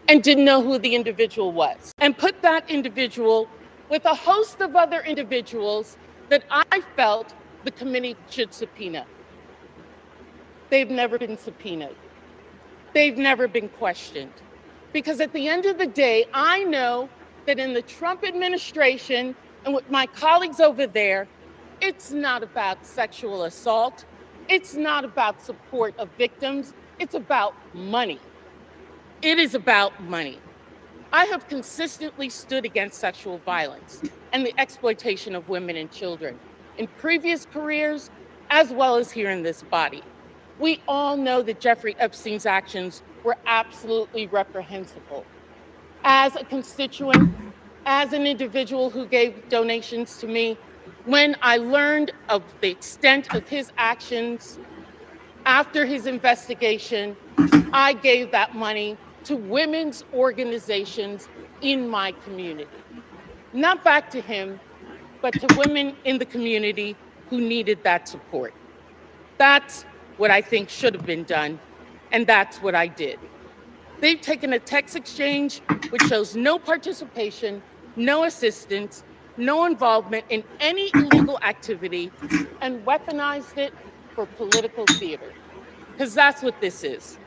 and didn't know who the individual was, and put that individual with a host of other individuals that I felt the committee should subpoena. They've never been subpoenaed. They've never been questioned. Because at the end of the day, I know that in the Trump administration and with my colleagues over there, it's not about sexual assault. It's not about support of victims. It's about money. It is about money. I have consistently stood against sexual violence and the exploitation of women and children in previous careers, as well as here in this body. We all know that Jeffrey Epstein's actions were absolutely reprehensible. As a constituent, as an individual who gave donations to me, when I learned of the extent of his actions after his investigation, I gave that money to women's organizations in my community. Not back to him, but to women in the community who needed that support. That's what I think should have been done, and that's what I did. They've taken a text exchange which shows no participation, no assistance, no involvement in any illegal activity, and weaponized it for political theater, because that's what this is.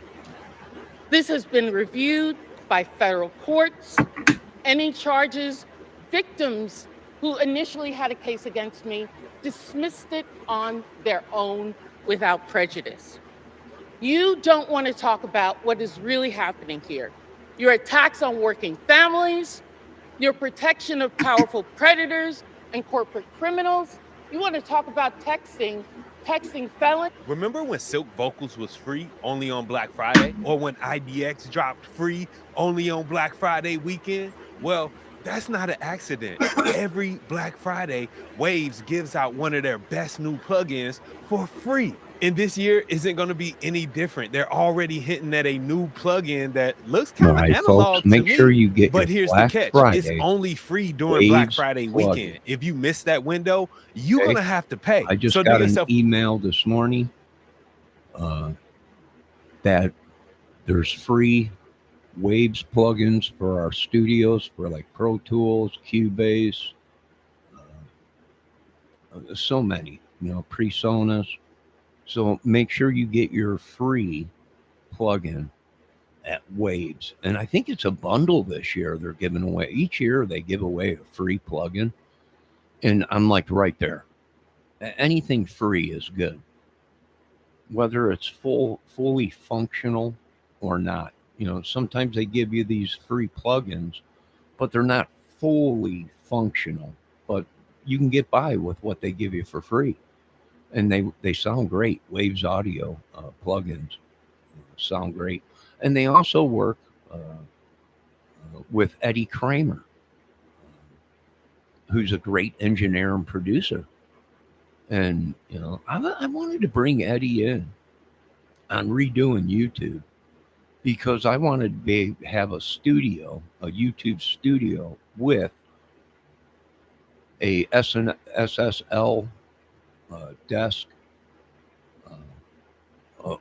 This has been reviewed by federal courts. Any charges, victims who initially had a case against me dismissed it on their own without prejudice. You don't want to talk about what is really happening here. Your attacks on working families, your protection of powerful predators and corporate criminals. You want to talk about texting felons. Remember when Silk Vocals was free only on Black Friday? Or when IDX dropped free only on Black Friday weekend? Well, that's not an accident. Every Black Friday, Waves gives out one of their best new plugins for free. And this year isn't going to be any different. They're already hinting at a new plugin that looks kind of analog folks, make to sure me. you get But your here's Black the catch. Friday It's only free during Black Waves Friday plugin. weekend. If you miss that window, you're Okay. going to have to pay. I just So do got an yourself email this morning that there's free Waves plugins for our studios for like Pro Tools, Cubase, so many, PreSonus. So make sure you get your free plugin at Waves. And I think it's a bundle this year they're giving away. Each year they give away a free plugin. And I'm like right there. Anything free is good. Whether it's fully functional or not. Sometimes they give you these free plugins, but they're not fully functional. But you can get by with what they give you for free. And they sound great. Waves audio plugins sound great. And they also work with Eddie Kramer, who's a great engineer and producer. And, I wanted to bring Eddie in on redoing YouTube because I wanted to have a studio, a YouTube studio with a SSL desk,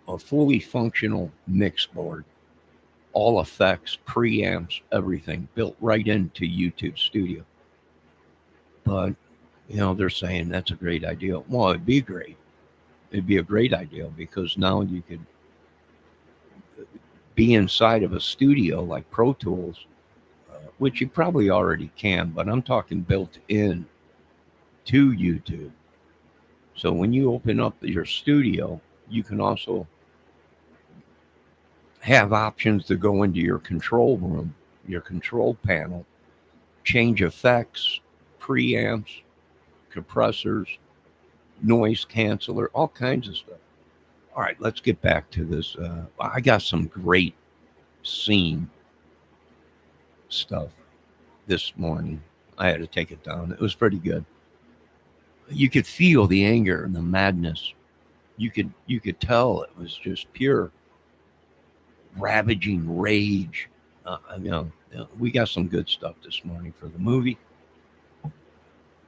a fully functional mix board, all effects, preamps, everything built right into YouTube Studio. But, they're saying that's a great idea. Well, it'd be great. It'd be a great idea because now you could be inside of a studio like Pro Tools, which you probably already can, but I'm talking built in to YouTube. So when you open up your studio, you can also have options to go into your control room, your control panel, change effects, preamps, compressors, noise canceller, all kinds of stuff. All right, let's get back to this. I got some great scene stuff this morning. I had to take it down. It was pretty good. You could feel the anger and the madness. You could tell it was just pure ravaging rage. We got some good stuff this morning for the movie.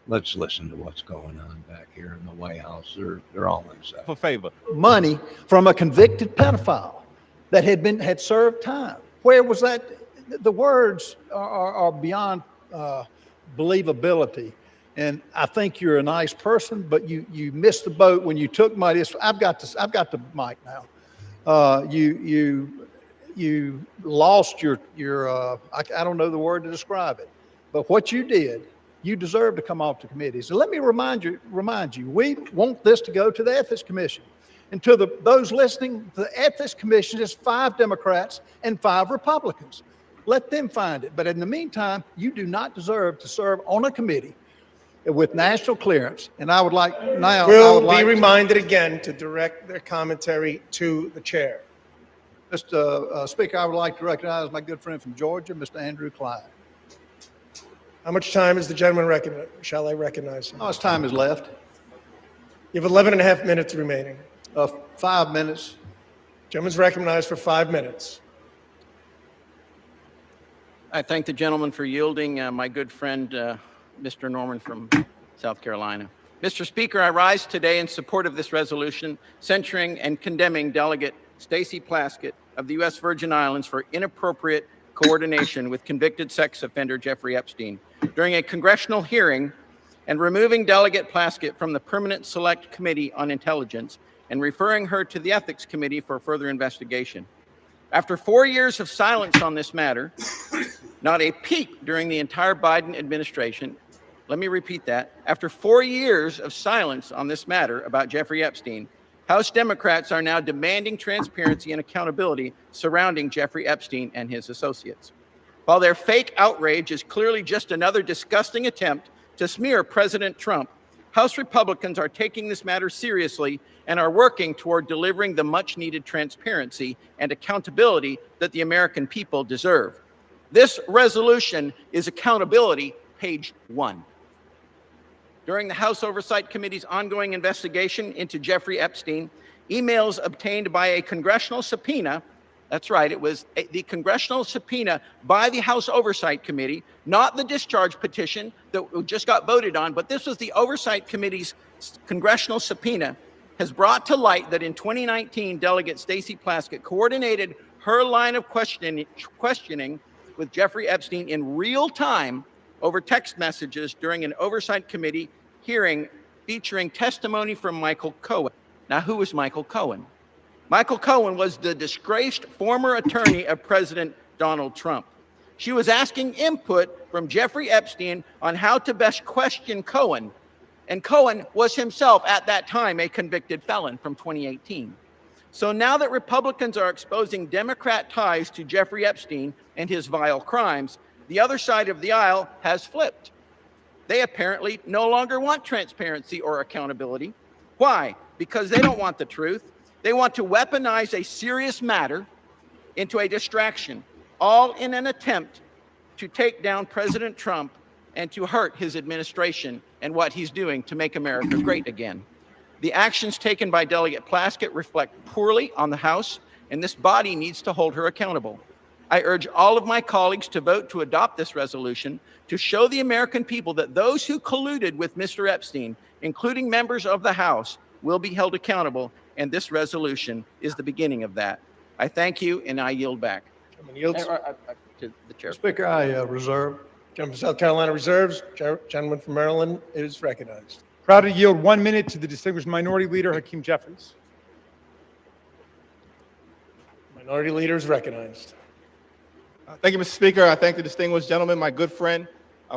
Let's listen to what's going on back here in the White House. They're all inside. for favor. Money from a convicted pedophile that had served time. Where was that? the words are beyond believability. And I think you're a nice person, but you missed the boat when you took my. I've got the mic now. You lost your I don't know the word to describe it, but what you did, you deserve to come off the committee. So let me remind you, we want this to go to the Ethics Commission. And to those listening, the Ethics Commission is 5 Democrats and 5 Republicans. Let them find it. But in the meantime, you do not deserve to serve on a committee with national clearance. And I would like now. Will be reminded again to direct their commentary to the chair. Mr. Speaker, I would like to recognize my good friend from Georgia, Mr. Andrew Clyde. How much time is the gentleman recognized? Shall I recognize him? How much time is left? You have 11 and a half minutes remaining. 5 minutes. Gentleman's recognized for 5 minutes. I thank the gentleman for yielding. My good friend, Mr. Norman from South Carolina. Mr. Speaker, I rise today in support of this resolution censuring and condemning Delegate Stacey Plaskett of the U.S. Virgin Islands for inappropriate coordination with convicted sex offender Jeffrey Epstein during a congressional hearing, and removing Delegate Plaskett from the Permanent Select Committee on Intelligence and referring her to the Ethics Committee for further investigation. After 4 years of silence on this matter, not a peep during the entire Biden administration, let me repeat that, after 4 years of silence on this matter about Jeffrey Epstein, House Democrats are now demanding transparency and accountability surrounding Jeffrey Epstein and his associates. While their fake outrage is clearly just another disgusting attempt to smear President Trump, House Republicans are taking this matter seriously and are working toward delivering the much-needed transparency and accountability that the American people deserve. This resolution is accountability, page 1. During the House Oversight Committee's ongoing investigation into Jeffrey Epstein, emails obtained by a congressional subpoena, that's right, it was the congressional subpoena by the House Oversight Committee, not the discharge petition that just got voted on, but this was the Oversight Committee's congressional subpoena, has brought to light that in 2019, Delegate Stacey Plaskett coordinated her line of questioning with Jeffrey Epstein in real time over text messages during an Oversight Committee hearing featuring testimony from Michael Cohen. Now, who is Michael Cohen? Michael Cohen was the disgraced former attorney of President Donald Trump. She was asking input from Jeffrey Epstein on how to best question Cohen, and Cohen was himself at that time a convicted felon from 2018. So now that Republicans are exposing Democrat ties to Jeffrey Epstein and his vile crimes, the other side of the aisle has flipped. They apparently no longer want transparency or accountability. Why? Because they don't want the truth. They want to weaponize a serious matter into a distraction, all in an attempt to take down President Trump and to hurt his administration and what he's doing to make America great again. The actions taken by Delegate Plaskett reflect poorly on the House, and this body needs to hold her accountable. I urge all of my colleagues to vote to adopt this resolution to show the American people that those who colluded with Mr. Epstein, including members of the House, will be held accountable, and this resolution is the beginning of that. I thank you, and I yield back. Yields. To the chair. Speaker, I reserve. Gentleman from South Carolina reserves. Gentleman from Maryland is recognized. Proud to yield 1 minute to the distinguished Minority Leader, Hakeem Jeffries. Minority Leader is recognized. Thank you, Mr. Speaker. I thank the distinguished gentleman, my good friend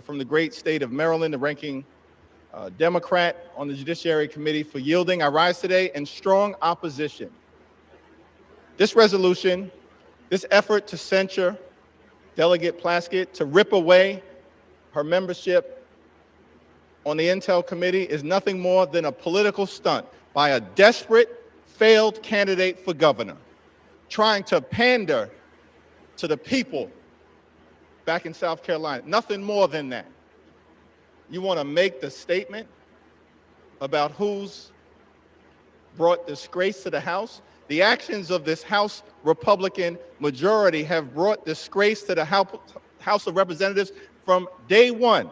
from the great state of Maryland, the ranking Democrat on the Judiciary Committee, for yielding. I rise today in strong opposition. This resolution, this effort to censure Delegate Plaskett, to rip away her membership on the Intel Committee, is nothing more than a political stunt by a desperate, failed candidate for governor, trying to pander to the people back in South Carolina. Nothing more than that. You want to make the statement about who's brought disgrace to the House? The actions of this House Republican majority have brought disgrace to the House of Representatives from day one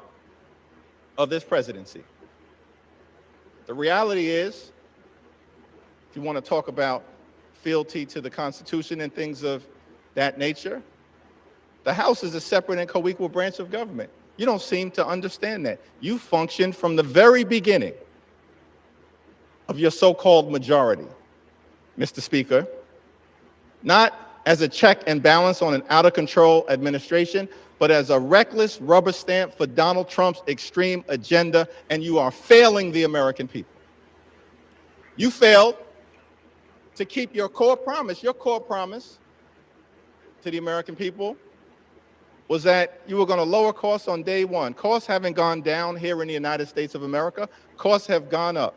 of this presidency. The reality is, if you want to talk about fealty to the Constitution and things of that nature, The House is a separate and co-equal branch of government. You don't seem to understand that. You functioned from the very beginning of your so-called majority, Mr. Speaker, not as a check and balance on an out-of-control administration, but as a reckless rubber stamp for Donald Trump's extreme agenda, and you are failing the American people. You failed to keep your core promise. Your core promise to the American people was that you were going to lower costs on day one. Costs haven't gone down here in the United States of America. Costs have gone up.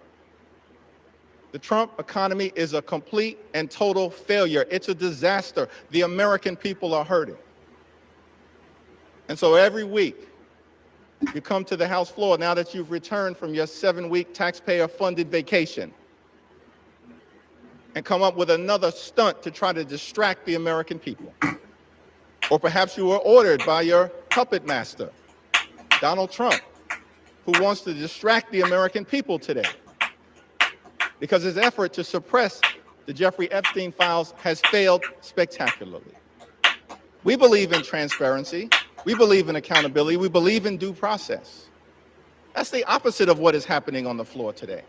The Trump economy is a complete and total failure. It's a disaster. The American people are hurting. And so every week, you come to the House floor now that you've returned from your 7-week taxpayer-funded vacation and come up with another stunt to try to distract the American people. Or perhaps you were ordered by your puppet master, Donald Trump, who wants to distract the American people today because his effort to suppress the Jeffrey Epstein files has failed spectacularly. We believe in transparency. We believe in accountability. We believe in due process. That's the opposite of what is happening on the floor today.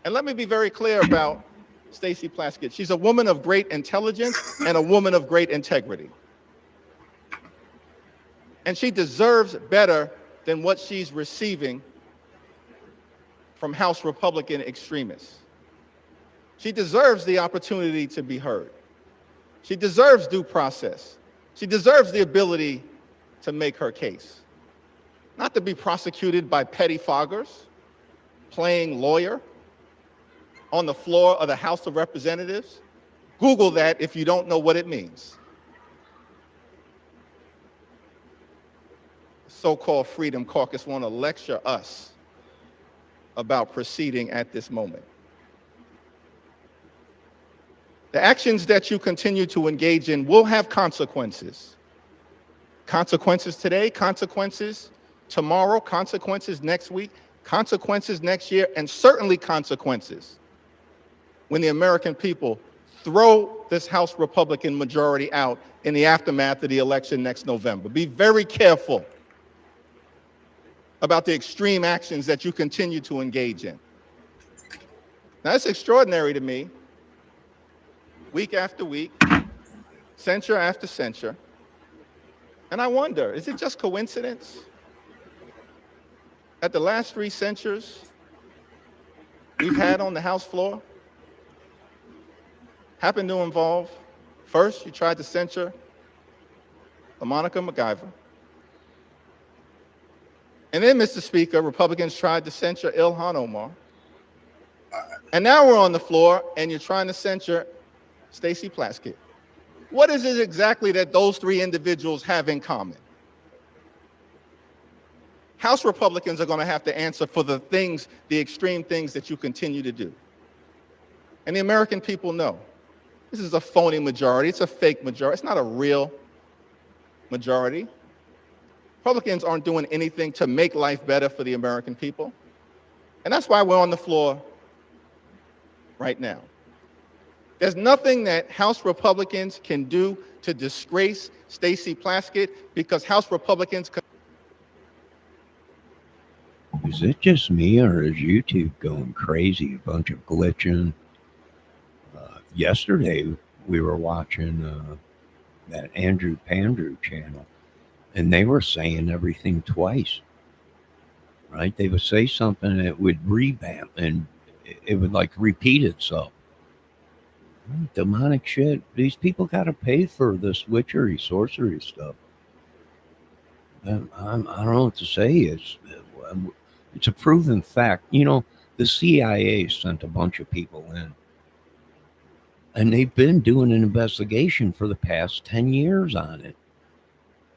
And let me be very clear about Stacey Plaskett. She's a woman of great intelligence and a woman of great integrity. And she deserves better than what she's receiving from House Republican extremists. She deserves the opportunity to be heard. She deserves due process. She deserves the ability to make her case, not to be prosecuted by petty foggers, playing lawyer on the floor of the House of Representatives. Google that if you don't know what it means. So-called Freedom Caucus want to lecture us about proceeding at this moment. The actions that you continue to engage in will have consequences. Consequences today, consequences tomorrow, consequences next week, consequences next year, and certainly consequences when the American people throw this House Republican majority out in the aftermath of the election next November. Be very careful about the extreme actions that you continue to engage in. Now, it's extraordinary to me, week after week, censure after censure, and I wonder, is it just coincidence that the last 3 censures we've had on the House floor happen to involve, first, you tried to censure Monica MacGyver. And then, Mr. Speaker, Republicans tried to censure Ilhan Omar. And now we're on the floor and you're trying to censure Stacey Plaskett. What is it exactly that those 3 individuals have in common? House Republicans are going to have to answer for the things, the extreme things that you continue to do. And the American people know. This is a phony majority. It's a fake majority. It's not a real majority. Republicans aren't doing anything to make life better for the American people. And that's why we're on the floor right now. There's nothing that House Republicans can do to disgrace Stacey Plaskett because House Republicans could. Is it just me or is YouTube going crazy? A bunch of glitching. Yesterday, we were watching that Andrew Pandrew channel, and they were saying everything twice, right? They would say something and it would revamp and it would like repeat itself. Demonic shit. These people got to pay for this witchery, sorcery stuff. I don't know what to say. It's a proven fact. You know, the CIA sent a bunch of people in. And they've been doing an investigation for the past 10 years on it.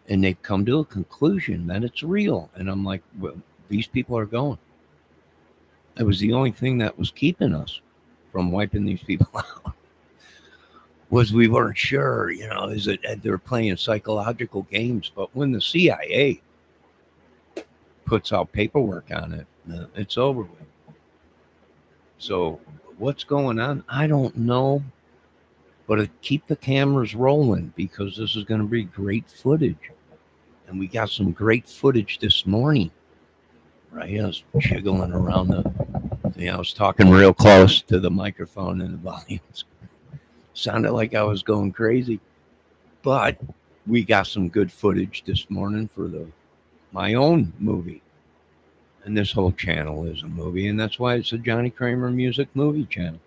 And they've come to a conclusion that it's real. And I'm like, well, these people are going. It was the only thing that was keeping us from wiping these people out. Was we weren't sure, you know, is it they're playing psychological games. But when the CIA puts out paperwork on it, it's over with. So what's going on? I don't know. But keep the cameras rolling because this is going to be great footage. And we got some great footage this morning. Right? I was jiggling around I was talking real close to the microphone and the volumes. Sounded like I was going crazy. But we got some good footage this morning for my own movie. And this whole channel is a movie, and that's why it's a Johnny Kramer Music Movie Channel.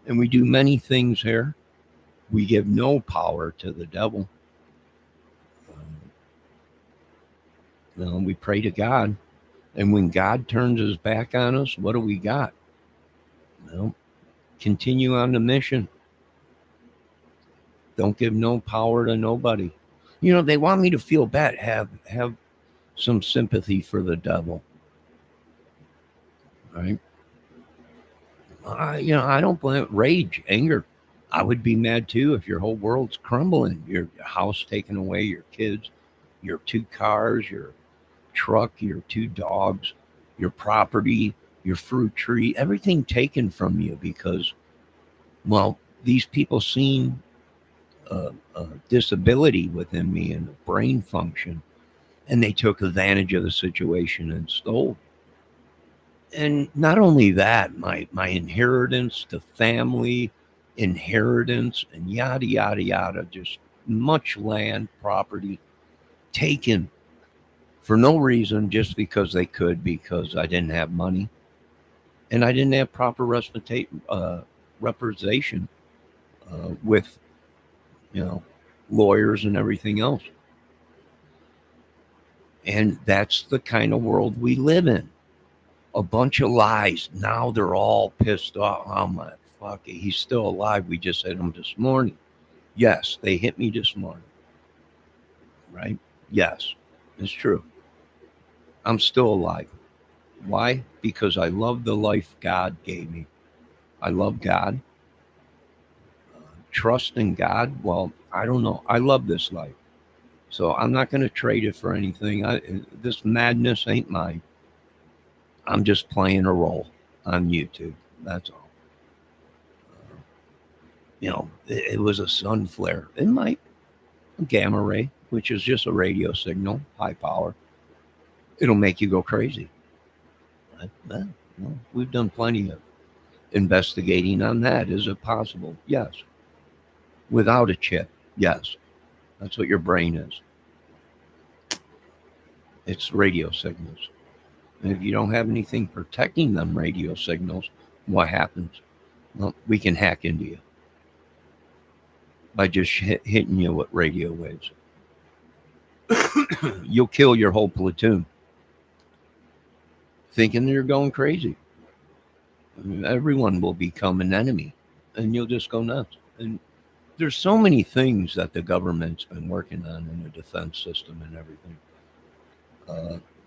And we do many things here. We give no power to the devil. We pray to God. And when God turns his back on us, what do we got? Well, continue on the mission. Don't give no power to nobody. They want me to feel bad, have some sympathy for the devil. Right? I don't blame rage, anger. I would be mad too if your whole world's crumbling, your house taken away, your kids, your 2 cars, your truck, your 2 dogs, your property, your fruit tree, everything taken from you because, well, these people seen a disability within me and a brain function, and they took advantage of the situation and stole. And not only that, my inheritance, the family inheritance, and yada, yada, yada, just much land, property taken for no reason, just because they could, because I didn't have money and I didn't have proper representation with, lawyers and everything else. And that's the kind of world we live in. A bunch of lies. Now they're all pissed off. Oh my fuck, he's still alive. We just hit him this morning. Yes, they hit me this morning. Right? Yes, it's true. I'm still alive. Why? Because I love the life God gave me. I love God. Trust in God. Well, I don't know. I love this life. So I'm not going to trade it for anything. This madness ain't mine. I'm just playing a role on YouTube. That's all. It was a sun flare. It might. A gamma ray, which is just a radio signal, high power. It'll make you go crazy. We've done plenty of investigating on that. Is it possible? Yes. Without a chip, yes. That's what your brain is. It's radio signals. And if you don't have anything protecting them radio signals, what happens? Well, we can hack into you by just hitting you with radio waves. You'll kill your whole platoon thinking you're going crazy. Everyone will become an enemy and you'll just go nuts. And there's so many things that the government's been working on in the defense system and everything.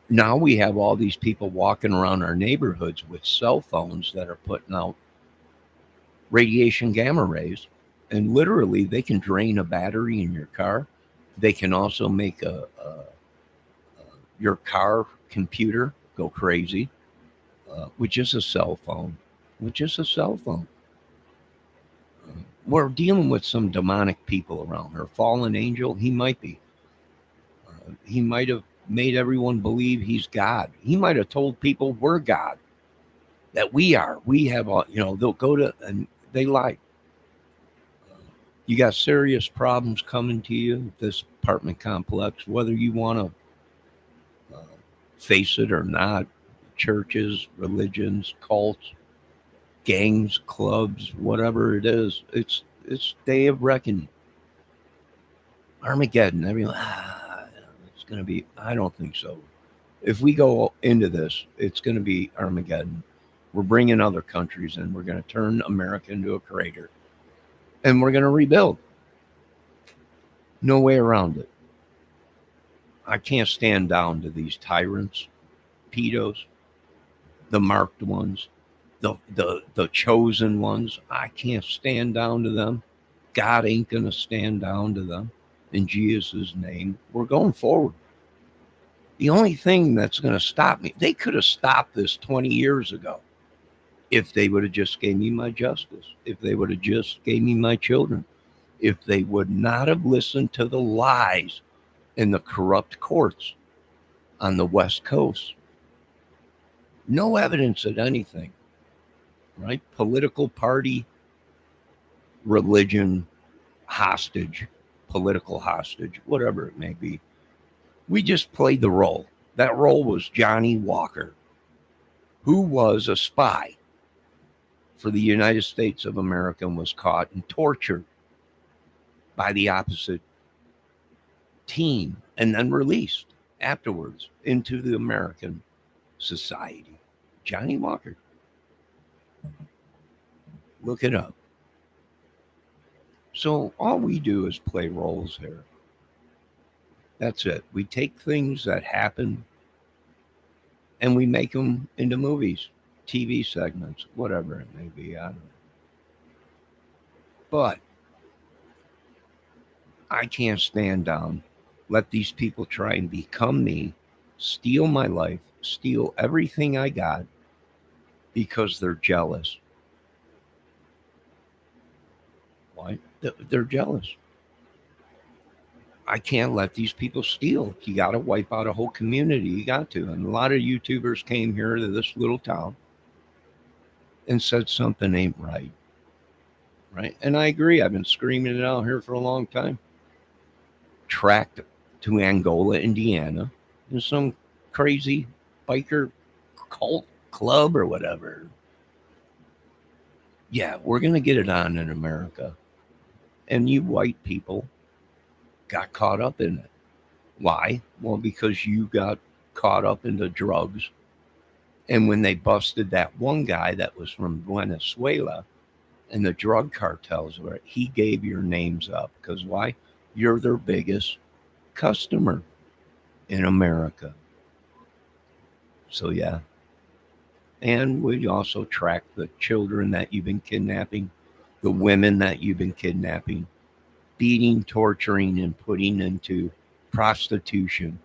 Now we have all these people walking around our neighborhoods with cell phones that are putting out radiation gamma rays, and literally they can drain a battery in your car. They can also make your car computer go crazy with just a cell phone. We're dealing with some demonic people around here. Fallen angel, he might be. He might have made everyone believe he's God. He might have told people we're God, that we are. We have, they'll go to, and they lie. You got serious problems coming to you, this apartment complex, whether you want to face it or not. Churches, religions, cults, gangs, clubs, whatever it is, it's day of reckoning. Armageddon, everyone, it's going to be, I don't think so. If we go into this, it's going to be Armageddon. We're bringing other countries in. We're going to turn America into a crater. And we're going to rebuild. No way around it. I can't stand down to these tyrants, pedos, the marked ones, the chosen ones. I can't stand down to them. God ain't going to stand down to them. In Jesus' name, we're going forward. The only thing that's going to stop me, they could have stopped this 20 years ago if they would have just gave me my justice, if they would have just gave me my children. if they would not have listened to the lies in the corrupt courts on the West Coast. No evidence of anything, right? Political party, religion, hostage, political hostage, whatever it may be. We just played the role. That role was Johnny Walker, who was a spy for the United States of America and was caught and tortured by the opposite team and then released afterwards into the American society. Johnny Walker. Look it up. So all we do is play roles here. That's it. We take things that happen and we make them into movies, TV segments, whatever it may be. I don't know. But I can't stand down. Let these people try and become me, steal my life, steal everything I got because they're jealous. Why? They're jealous. I can't let these people steal. You got to wipe out a whole community. You got to. And a lot of YouTubers came here to this little town and said something ain't right. Right? And I agree. I've been screaming it out here for a long time. Tracked to Angola, Indiana, in some crazy biker cult club or whatever. Yeah, we're going to get it on in America. And you white people got caught up in it. Why? Well, because you got caught up in the drugs. And when they busted that one guy that was from Venezuela and the drug cartels were, he gave your names up. Because why? You're their biggest customer in America. So, yeah. And we also track the children that you've been kidnapping, the women that you've been kidnapping, beating, torturing, and putting into prostitution,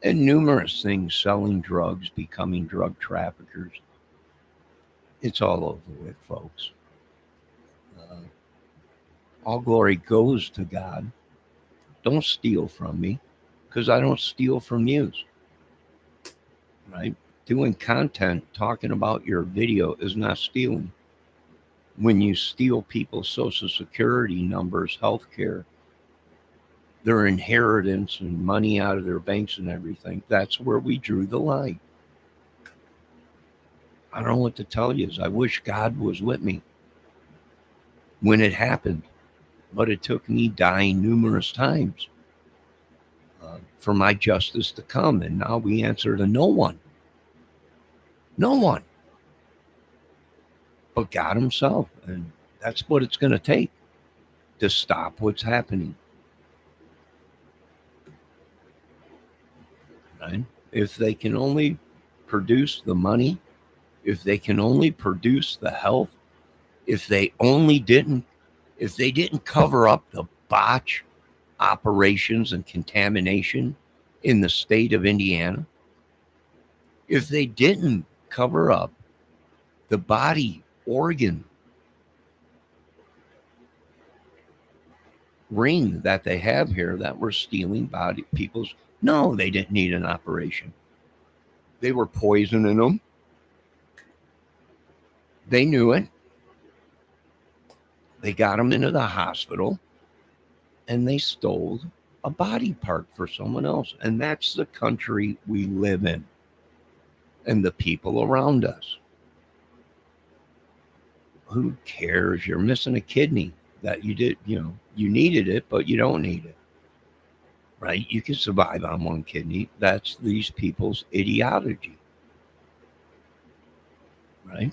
and numerous things, selling drugs, becoming drug traffickers. It's all over with, folks. All glory goes to God. Don't steal from me, because I don't steal from you. Right? Doing content, talking about your video is not stealing. When you steal people's social security numbers, health care, their inheritance and money out of their banks and everything, that's where we drew the line. I don't know what to tell you. I wish God was with me when it happened, but it took me dying numerous times for my justice to come. And now we answer to no one. No one. But God himself. And that's what it's going to take to stop what's happening. Right? If they can only produce the money, if they can only produce the health, if they didn't cover up the botch operations and contamination in the state of Indiana, if they didn't cover up the body organ ring that they have here that were stealing body people's, no, they didn't need an operation. They were poisoning them. They knew it. They got them into the hospital and they stole a body part for someone else. And that's the country we live in and the people around us. Who cares? You're missing a kidney that you did, you needed it, but you don't need it. Right? You can survive on one kidney. That's these people's ideology. Right?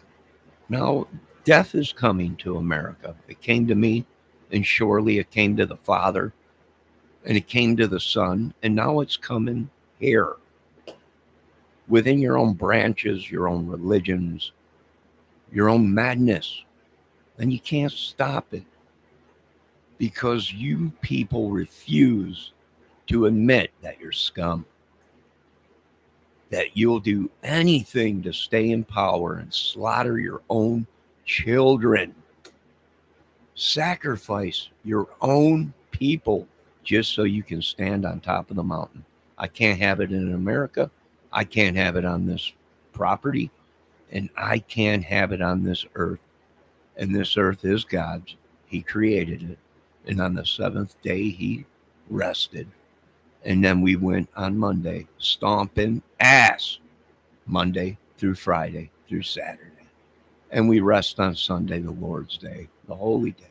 Now, death is coming to America. It came to me, and surely it came to the Father, and it came to the Son, and now it's coming here. Within your own branches, your own religions, your own madness. And you can't stop it because you people refuse to admit that you're scum, that you'll do anything to stay in power and slaughter your own children. Sacrifice your own people just so you can stand on top of the mountain. I can't have it in America. I can't have it on this property. And I can't have it on this earth. And this earth is God's. He created it. And on the seventh day, he rested. And then we went on Monday, stomping ass, Monday through Friday through Saturday. And we rest on Sunday, the Lord's Day, the holy day.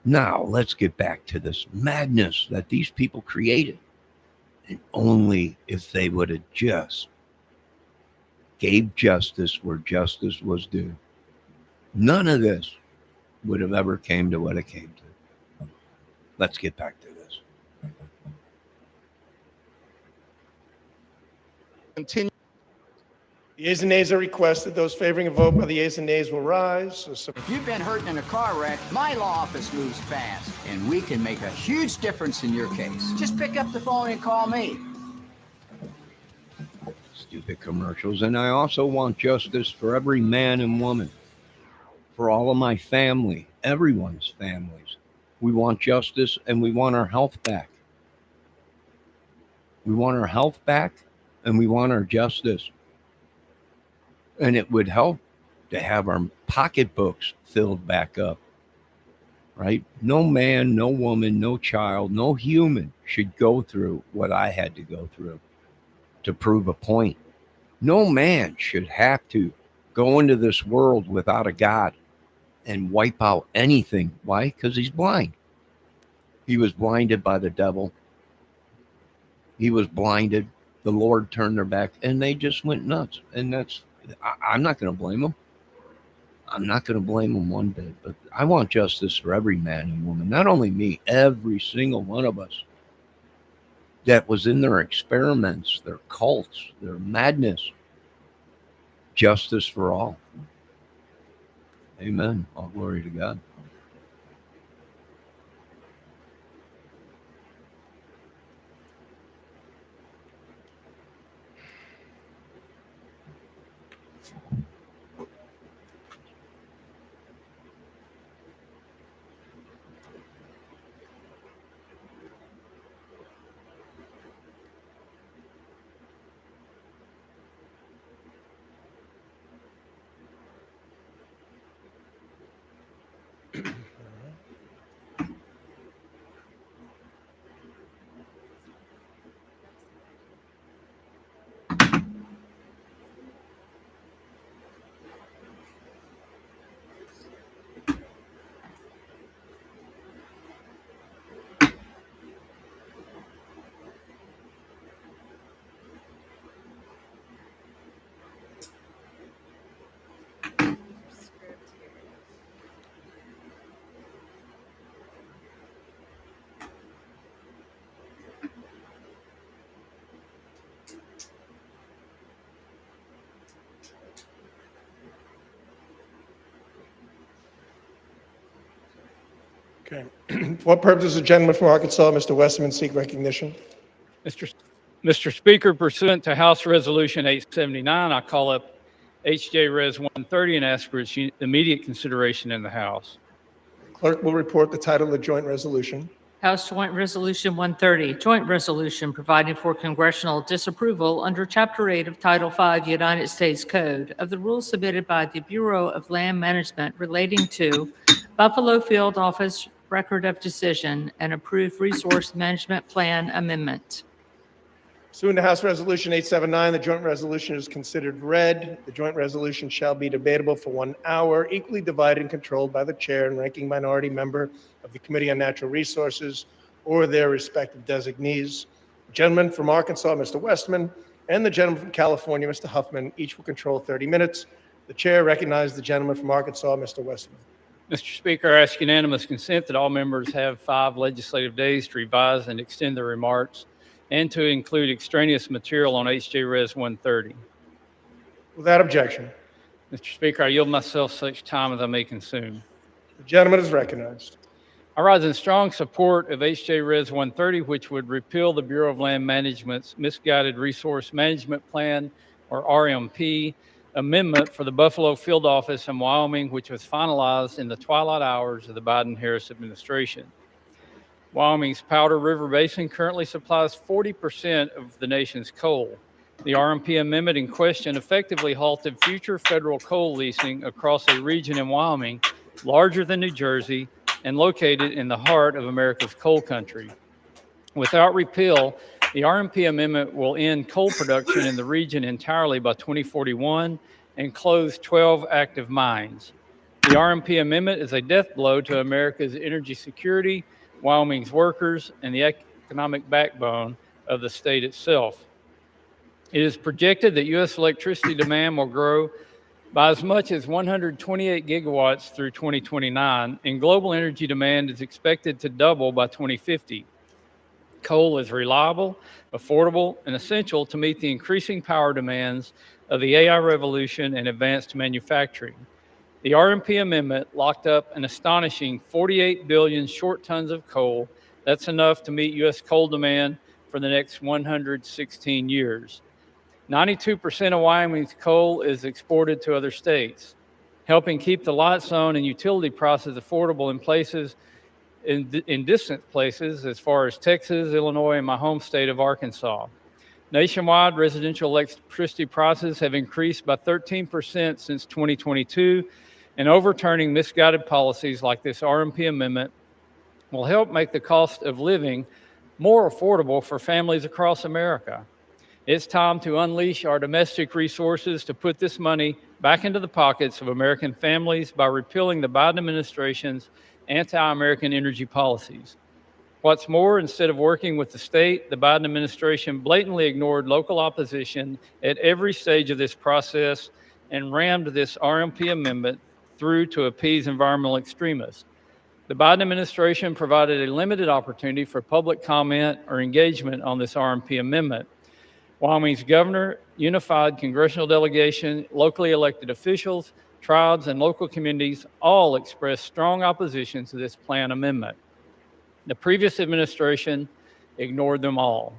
Now, let's get back to this madness that these people created. And only if they would have just gave justice where justice was due, none of this would have ever came to what it came to. Let's get back to this. Continue. The yeas and nays are requested. Those favoring a vote by the yeas and nays will rise. If you've been hurt in a car wreck, my law office moves fast, and we can make a huge difference in your case. Just pick up the phone and call me. Stupid commercials. And I also want justice for every man and woman, for all of my family, everyone's families. We want justice and we want our health back. We want our health back and we want our justice. And it would help to have our pocketbooks filled back up, right? No man, no woman, no child, no human should go through what I had to go through to prove a point. No man should have to go into this world without a God and wipe out anything. Why? Because he's blind. He was blinded by the devil. He was blinded. The Lord turned their back and they just went nuts. And I'm not going to blame them. I'm not going to blame them one bit, but I want justice for every man and woman, not only me, every single one of us that was in their experiments, their cults, their madness. Justice for all. Amen. All glory to God. Okay. For what purpose does the gentleman from Arkansas, Mr. Westerman, seek recognition? Mr. Speaker, pursuant to House Resolution 879, I call up H.J. Res. 130 and ask for its immediate consideration in the House. Clerk will report the title of the joint resolution. House Joint Resolution 130, joint resolution providing for congressional disapproval under Chapter 8 of Title 5 United States Code of the rules submitted by the Bureau of Land Management relating to Buffalo Field Office Record of Decision and approved Resource Management Plan Amendment. Pursuant to House Resolution 879, the joint resolution is considered read. The joint resolution shall be debatable for 1 hour, equally divided and controlled by the chair and ranking minority member of the Committee on Natural Resources or their respective designees. The gentleman from Arkansas, Mr. Westman, and the gentleman from California, Mr. Huffman, each will control 30 minutes. The chair recognizes the gentleman from Arkansas, Mr. Westman. Mr. Speaker, I ask unanimous consent that all members have 5 legislative days to revise and extend their remarks and to include extraneous material on H.J. Res. 130. Without objection, Mr. Speaker, I yield myself such time as I may consume. the gentleman is recognized. I rise in strong support of H.J. Res. 130, which would repeal the Bureau of Land Management's Misguided Resource Management Plan, or RMP, amendment for the Buffalo field office in Wyoming, which was finalized in the twilight hours of the Biden-Harris administration. Wyoming's Powder River Basin currently supplies 40% of the nation's coal. The RMP amendment in question effectively halted future federal coal leasing across a region in Wyoming larger than New Jersey and located in the heart of America's coal country. Without repeal, the RMP amendment will end coal production in the region entirely by 2041 and close 12 active mines. The RMP amendment is a death blow to America's energy security, Wyoming's workers, and the economic backbone of the state itself. It is projected that U.S. electricity demand will grow by as much as 128 gigawatts through 2029, and global energy demand is expected to double by 2050. Coal is reliable, affordable, and essential to meet the increasing power demands of the AI revolution and advanced manufacturing. The RMP amendment locked up an astonishing 48 billion short tons of coal. That's enough to meet U.S. coal demand for the next 116 years. 92% of Wyoming's coal is exported to other states, helping keep the lights on and utility prices affordable in distant places as far as Texas, Illinois, and my home state of Arkansas. Nationwide, residential electricity prices have increased by 13% since 2022, and overturning misguided policies like this RMP amendment will help make the cost of living more affordable for families across America. It's time to unleash our domestic resources to put this money back into the pockets of American families by repealing the Biden administration's anti-American energy policies. What's more, instead of working with the state, the Biden administration blatantly ignored local opposition at every stage of this process and rammed this RMP amendment through to appease environmental extremists. The Biden administration provided a limited opportunity for public comment or engagement on this RMP amendment. Wyoming's governor, unified congressional delegation, locally elected officials, tribes, and local communities all expressed strong opposition to this plan amendment. The previous administration ignored them all.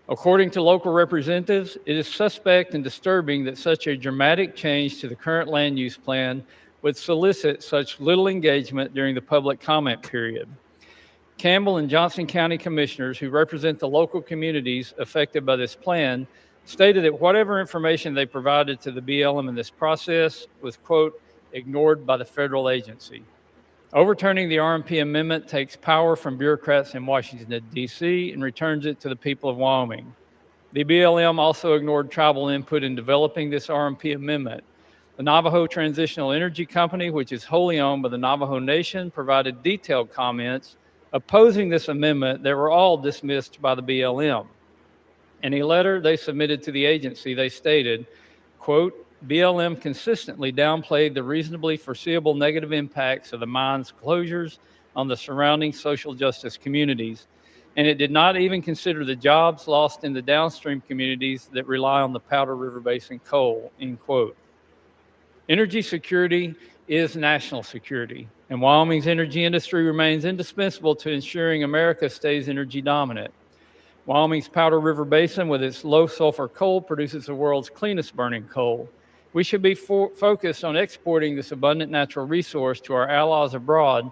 According to local representatives, it is suspect and disturbing that such a dramatic change to the current land use plan would solicit such little engagement during the public comment period. Campbell and Johnson County commissioners who represent the local communities affected by this plan stated that whatever information they provided to the BLM in this process was, quote, ignored by the federal agency. Overturning the RMP amendment takes power from bureaucrats in Washington, D.C. and returns it to the people of Wyoming. The BLM also ignored tribal input in developing this RMP amendment. The Navajo Transitional Energy Company, which is wholly owned by the Navajo Nation, provided detailed comments opposing this amendment that were all dismissed by the BLM. In a letter they submitted to the agency, they stated, quote, BLM consistently downplayed the reasonably foreseeable negative impacts of the mine's closures on the surrounding social justice communities, and it did not even consider the jobs lost in the downstream communities that rely on the Powder River Basin coal, end quote. Energy security is national security, and Wyoming's energy industry remains indispensable to ensuring America stays energy dominant. Wyoming's Powder River Basin, with its low sulfur coal, produces the world's cleanest burning coal. We should be focused on exporting this abundant natural resource to our allies abroad,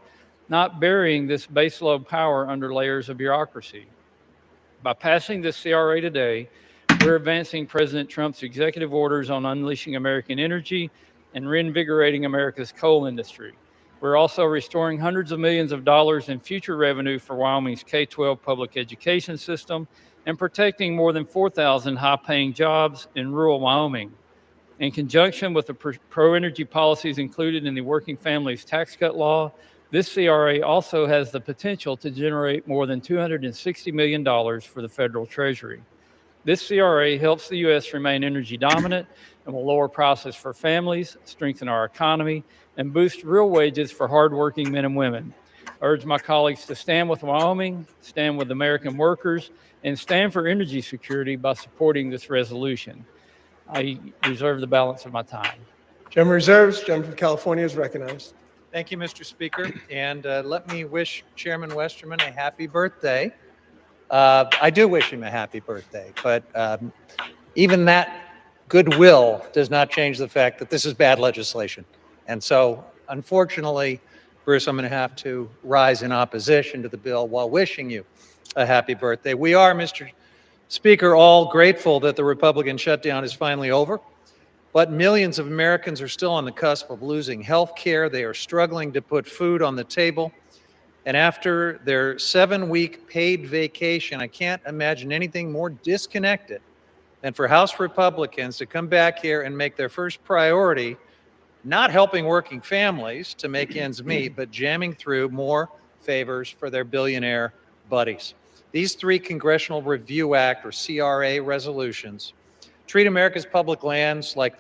not burying this baseload power under layers of bureaucracy. By passing this CRA today, we're advancing President Trump's executive orders on unleashing American energy and reinvigorating America's coal industry. We're also restoring hundreds of millions of dollars in future revenue for Wyoming's K-12 public education system and protecting more than 4,000 high-paying jobs in rural Wyoming. In conjunction with the pro-energy policies included in the Working Families Tax Cut Law, this CRA also has the potential to generate more than $260 million for the federal treasury. This CRA helps the U.S. remain energy dominant and will lower prices for families, strengthen our economy, and boost real wages for hardworking men and women. I urge my colleagues to stand with Wyoming, stand with American workers, and stand for energy security by supporting this resolution. I reserve the balance of my time. Gentleman reserves. Gentleman from California is recognized. Thank you, Mr. Speaker. And let me wish Chairman Westerman a happy birthday. I do wish him a happy birthday, but even that goodwill does not change the fact that this is bad legislation. And so, unfortunately, Bruce, I'm going to have to rise in opposition to the bill while wishing you a happy birthday. We are, Mr. Speaker, all grateful that the Republican shutdown is finally over, but millions of Americans are still on the cusp of losing health care. They are struggling to put food on the table. And after their 7-week paid vacation, I can't imagine anything more disconnected than for House Republicans to come back here and make their first priority not helping working families to make ends meet, but jamming through more favors for their billionaire buddies. These 3 Congressional Review Act, or CRA, resolutions treat America's public lands like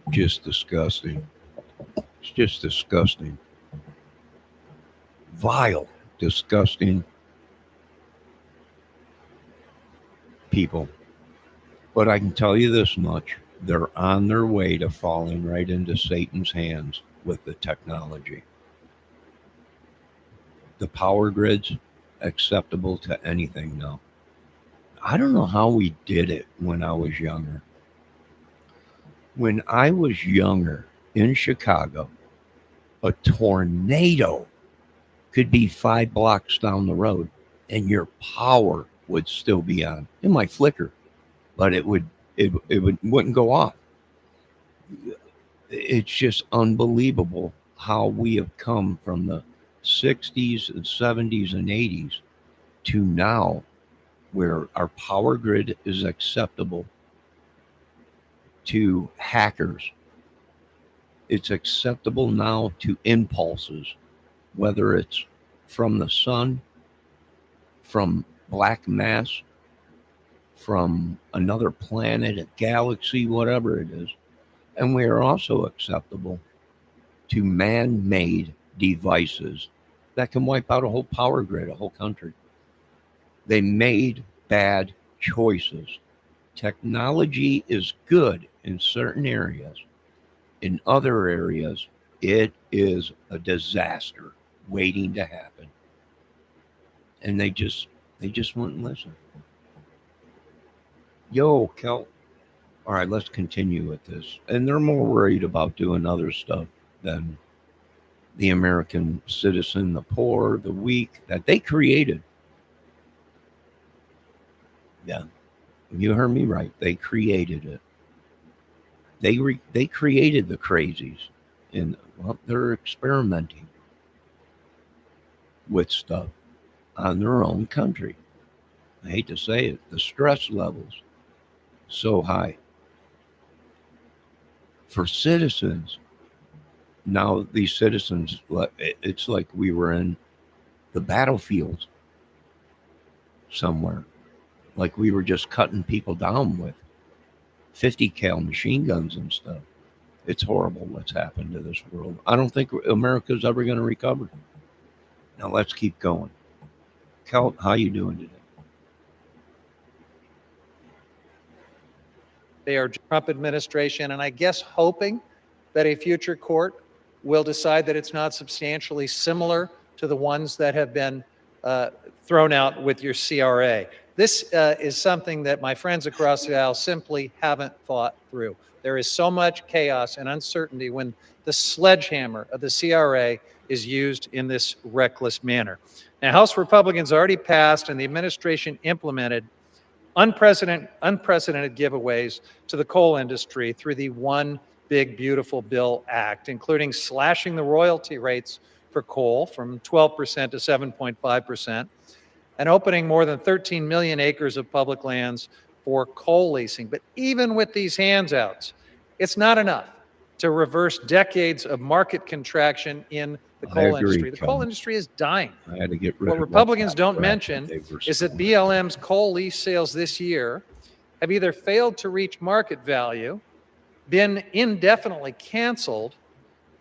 Just disgusting. It's just disgusting. Vile, disgusting people. But I can tell you this much. They're on their way to falling right into Satan's hands with the technology. The power grid's acceptable to anything now. I don't know how we did it when I was younger. When I was younger in Chicago, a tornado could be 5 blocks down the road and your power would still be on. It might flicker, but it wouldn't go off. It's just unbelievable how we have come from the 60s and 70s and 80s to now, where our power grid is acceptable to hackers. It's acceptable now to impulses, whether it's from the sun, from black mass, from another planet, a galaxy, whatever it is. And we are also acceptable to man-made devices that can wipe out a whole power grid, a whole country. They made bad choices. Technology is good in certain areas. In other areas, it is a disaster waiting to happen. And they just wouldn't listen. Yo, Kel. All right, let's continue with this. And they're more worried about doing other stuff than the American citizen, the poor, the weak, that they created. Yeah, you heard me right. They created it. They created the crazies, and well, they're experimenting with stuff on their own country. I hate to say it, the stress levels so high for citizens. Now these citizens, it's like we were in the battlefield somewhere, like we were just cutting people down with 50 cal machine guns and stuff. It's horrible what's happened to this world. I don't think America's ever going to recover. Now let's keep going. Kel, how you doing today? they are Trump administration, and I guess hoping that a future court will decide that it's not substantially similar to the ones that have been thrown out with your CRA. This is something that my friends across the aisle simply haven't thought through. There is so much chaos and uncertainty when the sledgehammer of the CRA is used in this reckless manner. Now, House Republicans already passed and the administration implemented unprecedented giveaways to the coal industry through the One Big Beautiful Bill Act, including slashing the royalty rates for coal from 12% to 7.5%, and opening more than 13 million acres of public lands for coal leasing. But even with these handouts, it's not enough to reverse decades of market contraction in the coal industry. The coal industry is dying. I had to get rid What of Republicans don't mention is that BLM's coal lease sales this year have either failed to reach market value, been indefinitely canceled,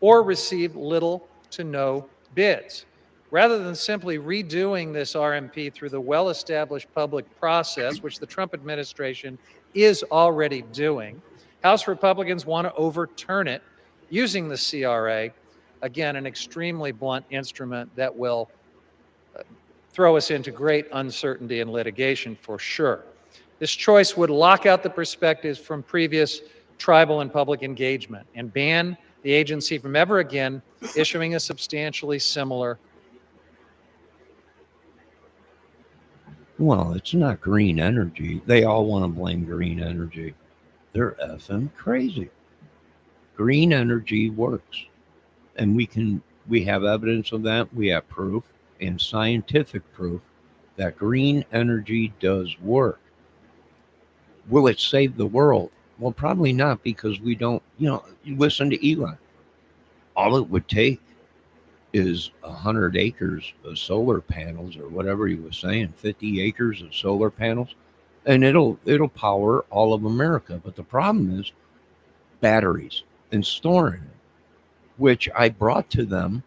or received little to no bids. Rather than simply redoing this RMP through the well-established public process, which the Trump administration is already doing, House Republicans want to overturn it using the CRA, again, an extremely blunt instrument that will throw us into great uncertainty and litigation for sure. This choice would lock out the perspectives from previous tribal and public engagement and ban the agency from ever again issuing a substantially similar. Well, it's not green energy. They all want to blame green energy. They're effing crazy. Green energy works. And we have evidence of that. We have proof and scientific proof that green energy does work. Will it save the world? Well, probably not, because we don't, you listen to Elon. All it would take is 100 acres of solar panels, or whatever he was saying, 50 acres of solar panels, and it'll power all of America. But the problem is batteries and storing it, which I brought to them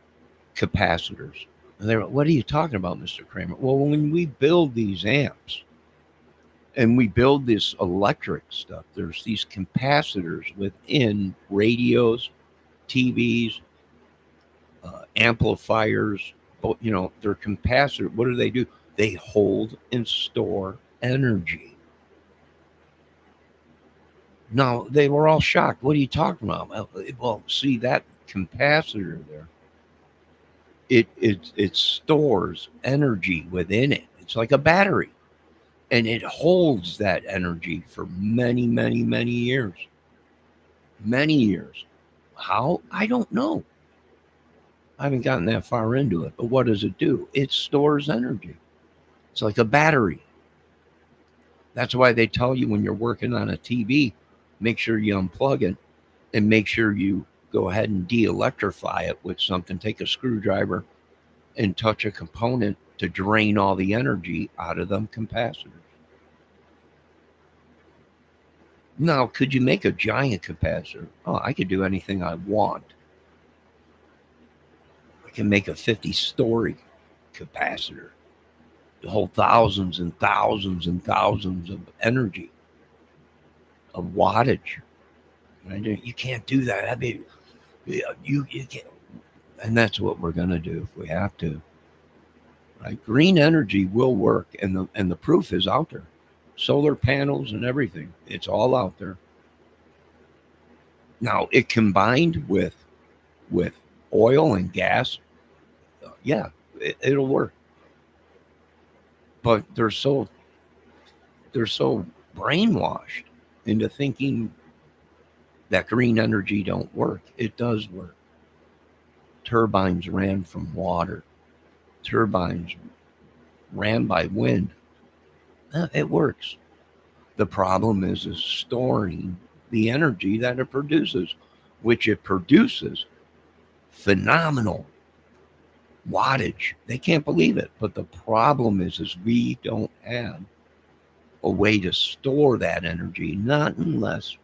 capacitors. And they were, what are you talking about, Mr. Kramer? Well, when we build these amps and we build this electric stuff, there's these capacitors within radios, TVs, amplifiers. They're capacitor. What do? They hold and store energy. Now, they were all shocked. What are you talking about? Well, see, that capacitor there, it stores energy within it. It's like a battery. And it holds that energy for many, many, many years. Many years. How? I don't know. I haven't gotten that far into it. But what does it do? It stores energy. It's like a battery. That's why they tell you when you're working on a TV, make sure you unplug it and make sure you go ahead and de-electrify it with something. Take a screwdriver and touch a component to drain all the energy out of them capacitors. Now, could you make a giant capacitor? Oh, I could do anything I want. I can make a 50-story capacitor to hold thousands and thousands and thousands of energy, of wattage. Right? You can't do that. I mean, you can't. And that's what we're going to do if we have to. Right? Green energy will work, and the proof is out there. Solar panels and everything, it's all out there. Now, it combined with oil and gas, yeah, it'll work. But they're so brainwashed into thinking that green energy don't work. It does work. Turbines ran from water. Turbines ran by wind. It works. The problem is storing the energy that it produces, which it produces phenomenal wattage. They can't believe it. But the problem is we don't have a way to store that energy, not unless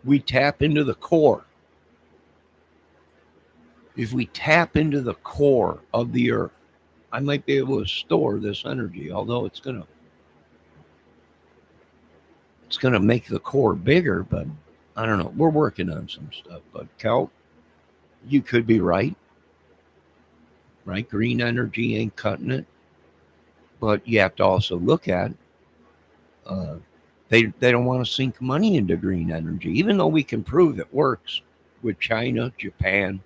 we tap into the core. If we tap into the core of the earth, I might be able to store this energy, although it's gonna make the core bigger, but I don't know. We're working on some stuff. But Cal, you could be right. Right? Green energy ain't cutting it. But you have to also look at they don't want to sink money into green energy, even though we can prove it works with China, Japan,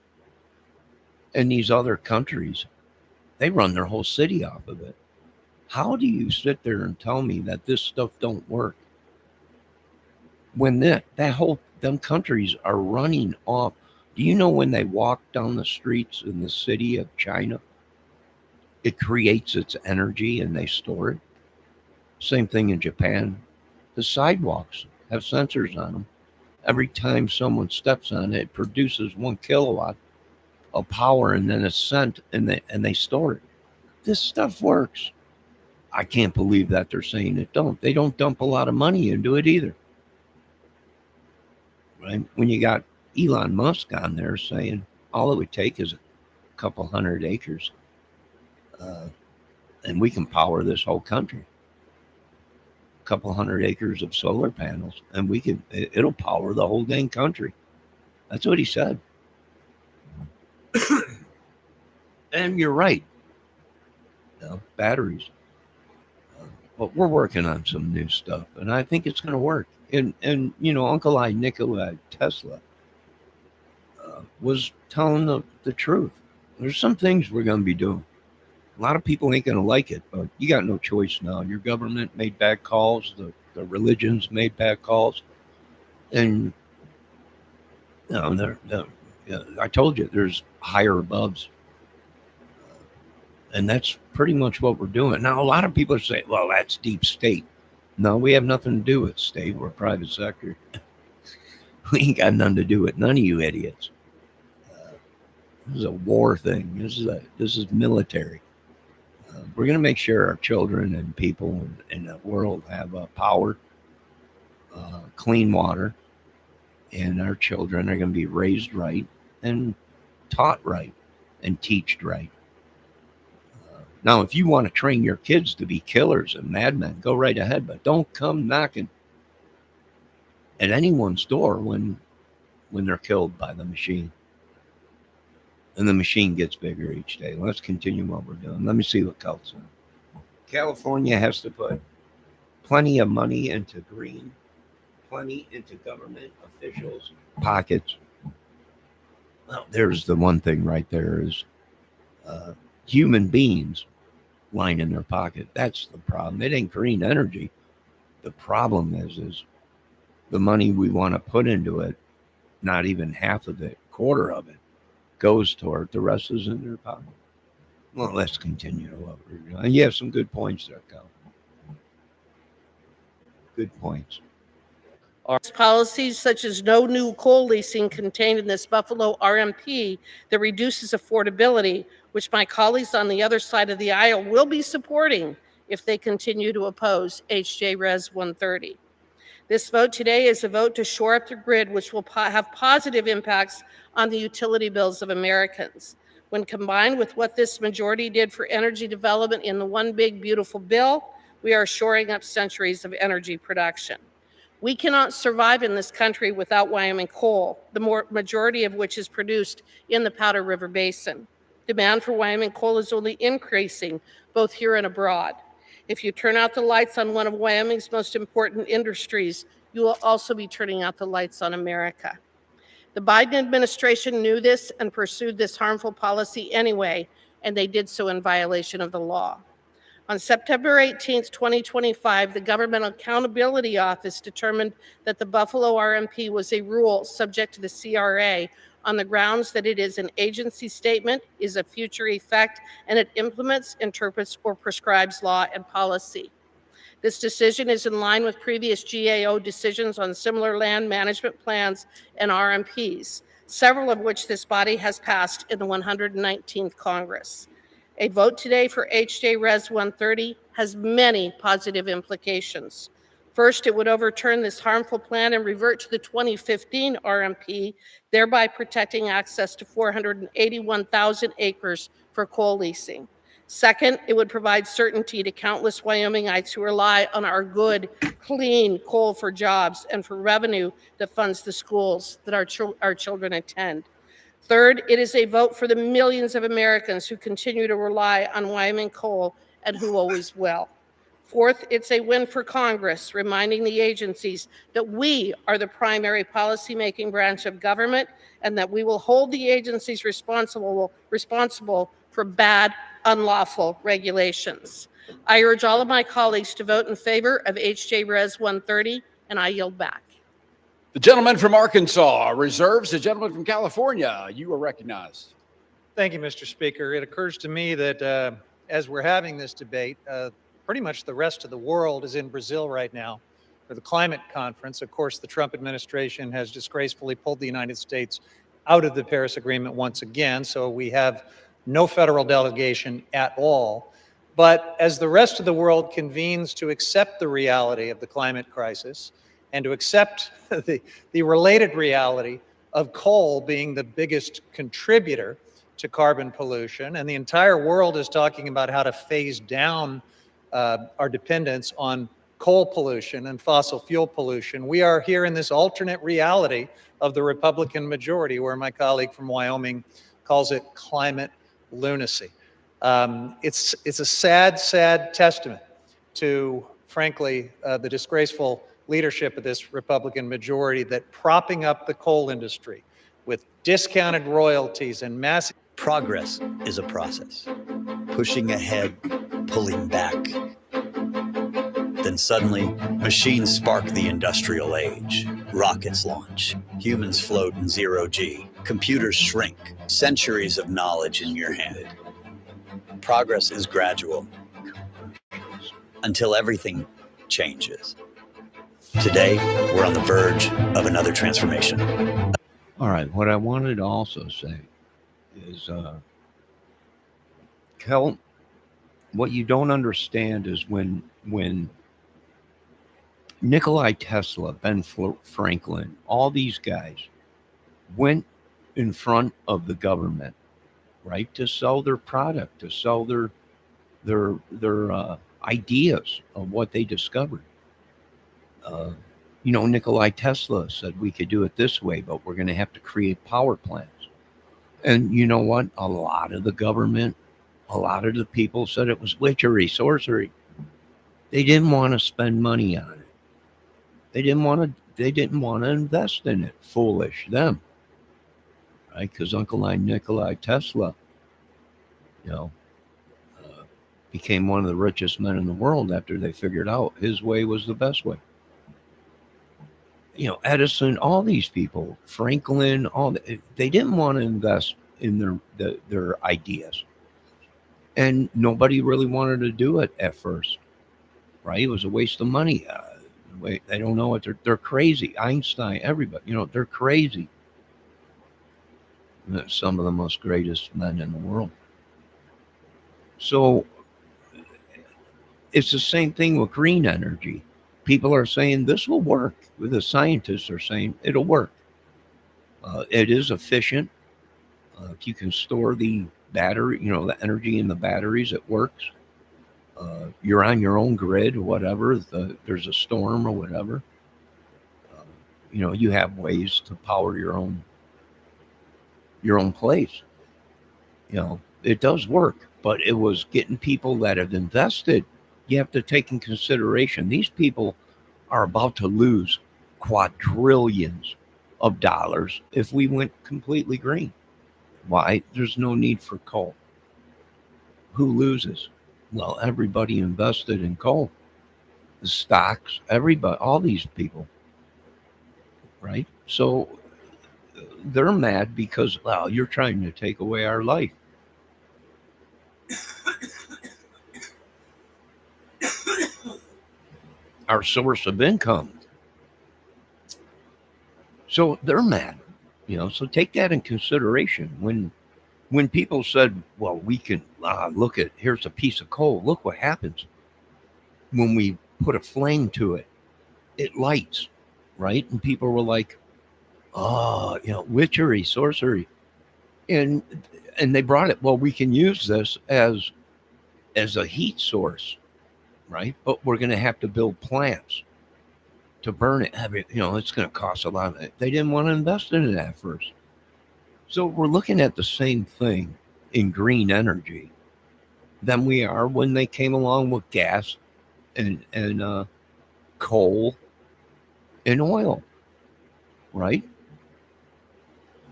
and these other countries. They run their whole city off of it. How do you sit there and tell me that this stuff don't work when them countries are running off? Do you know when they walk down the streets in the city of China, it creates its energy and they store it? Same thing in Japan. The sidewalks have sensors on them. Every time someone steps on it, it produces 1 kilowatt of power, and then it's sent, and they store it. This stuff works. I can't believe that they're saying it don't. They don't dump a lot of money into it either. Right? When you got Elon Musk on there saying all it would take is a couple 100 acres, and we can power this whole country. A couple 100 acres of solar panels, and it'll power the whole dang country. That's what he said. And you're right. Batteries. But we're working on some new stuff, and I think it's going to work. And you know, Uncle Nikola Tesla was telling the truth. There's some things we're going to be doing. A lot of people ain't going to like it, but you got no choice now. Your government made bad calls. The religions made bad calls. And, you know, I told you, there's higher aboves. And that's pretty much what we're doing. Now, a lot of people say, well, that's deep state. No, we have nothing to do with state. We're private sector. We ain't got nothing to do with none of you idiots. This is a war thing. This is military. We're going to make sure our children and people in the world have power, clean water, and our children are going to be raised right and taught right and teached right. Now, if you want to train your kids to be killers and madmen, go right ahead, but don't come knocking at anyone's door when they're killed by the machine. And the machine gets bigger each day. Let's continue what we're doing. Let me see what else. California has to put plenty of money into green, plenty into government officials' pockets. Well, there's the one thing right there is human beings lining their pocket. That's the problem. It ain't green energy. The problem is the money we want to put into it, not even half of it, quarter of it, goes toward, the rest is in their pocket. Well, let's continue to what we're doing. And you have some good points there, Cal. Good points. Policies such as no new coal leasing contained in this Buffalo RMP that reduces affordability, which my colleagues on the other side of the aisle will be supporting if they continue to oppose HJ Res 130. This vote today is a vote to shore up the grid, which will have positive impacts on the utility bills of Americans. When combined with what this majority did for energy development in the One Big Beautiful Bill, we are shoring up centuries of energy production. We cannot survive in this country without Wyoming coal, the majority of which is produced in the Powder River Basin. Demand for Wyoming coal is only increasing, both here and abroad. If you turn out the lights on one of Wyoming's most important industries, you will also be turning out the lights on America. The Biden administration knew this and pursued this harmful policy anyway, and they did so in violation of the law. On September 18, 2025, the Government Accountability Office determined that the Buffalo RMP was a rule subject to the CRA on the grounds that it is an agency statement, is of future effect, and it implements, interprets, or prescribes law and policy. This decision is in line with previous GAO decisions on similar land management plans and RMPs, several of which this body has passed in the 119th Congress. A vote today for HJ Res 130 has many positive implications. First, it would overturn this harmful plan and revert to the 2015 RMP, thereby protecting access to 481,000 acres for coal leasing. Second, it would provide certainty to countless Wyomingites who rely on our good, clean coal for jobs and for revenue that funds the schools that our children attend. Third, it is a vote for the millions of Americans who continue to rely on Wyoming coal and who always will. Fourth, it's a win for Congress, reminding the agencies that we are the primary policymaking branch of government and that we will hold the agencies responsible for bad, unlawful regulations. I urge all of my colleagues to vote in favor of HJ Res 130, and I yield back. The gentleman from Arkansas reserves. The gentleman from California, you are recognized. Thank you, Mr. Speaker. It occurs to me that as we're having this debate, pretty much the rest of the world is in Brazil right now for the climate conference. Of course, the Trump administration has disgracefully pulled the United States out of the Paris Agreement once again, so we have no federal delegation at all. But as the rest of the world convenes to accept the reality of the climate crisis and to accept the related reality of coal being the biggest contributor to carbon pollution, and the entire world is talking about how to phase down our dependence on coal pollution and fossil fuel pollution, we are here in this alternate reality of the Republican majority, where my colleague from Wyoming calls it climate lunacy. It's a sad, sad testament to, frankly, the disgraceful leadership of this Republican majority that propping up the coal industry with discounted royalties and massive. Progress is a process. Pushing ahead, pulling back. Then suddenly, machines spark the industrial age. Rockets launch. Humans float in zero-G. Computers shrink. Centuries of knowledge in your hand. Progress is gradual until everything changes. Today, we're on the verge of another transformation. All right. What I wanted to also say is, Kel, what you don't understand is when Nikolai Tesla, Ben Franklin, all these guys went in front of the government, right, to sell their product, to sell their ideas of what they discovered. Nikolai Tesla said we could do it this way, but we're going to have to create power plants. And you know what? A lot of the government, a lot of the people said it was witchery, sorcery. They didn't want to spend money on it. They didn't want to invest in it. Foolish them, right? Because Uncle Nikolai Tesla, became one of the richest men in the world after they figured out his way was the best way. Edison, all these people, Franklin, they didn't want to invest in their ideas, and nobody really wanted to do it at first, right? It was a waste of money. They don't know what they're crazy. Einstein, everybody, they're crazy. Some of the most greatest men in the world. So it's the same thing with green energy. People are saying this will work. The scientists are saying it'll work. It is efficient. If you can store the battery, the energy in the batteries, it works. You're on your own grid or whatever. There's a storm or whatever. You have ways to power your own place. It does work, but it was getting people that have invested. You have to take in consideration these people are about to lose quadrillions of dollars if we went completely green. Why? There's no need for coal. Who loses? Well, everybody invested in coal. The stocks, everybody, all these people, right? So they're mad because, well, you're trying to take away our life. Our source of income. So they're mad, so take that in consideration. When people said, well, we can look at, here's a piece of coal. Look what happens when we put a flame to it. It lights, right? And people were like, oh, witchery, sorcery. And they brought it. Well, we can use this as a heat source, right? But we're going to have to build plants to burn it. It's going to cost a lot. They didn't want to invest in it at first. So we're looking at the same thing in green energy than we are when they came along with gas and coal and oil, right?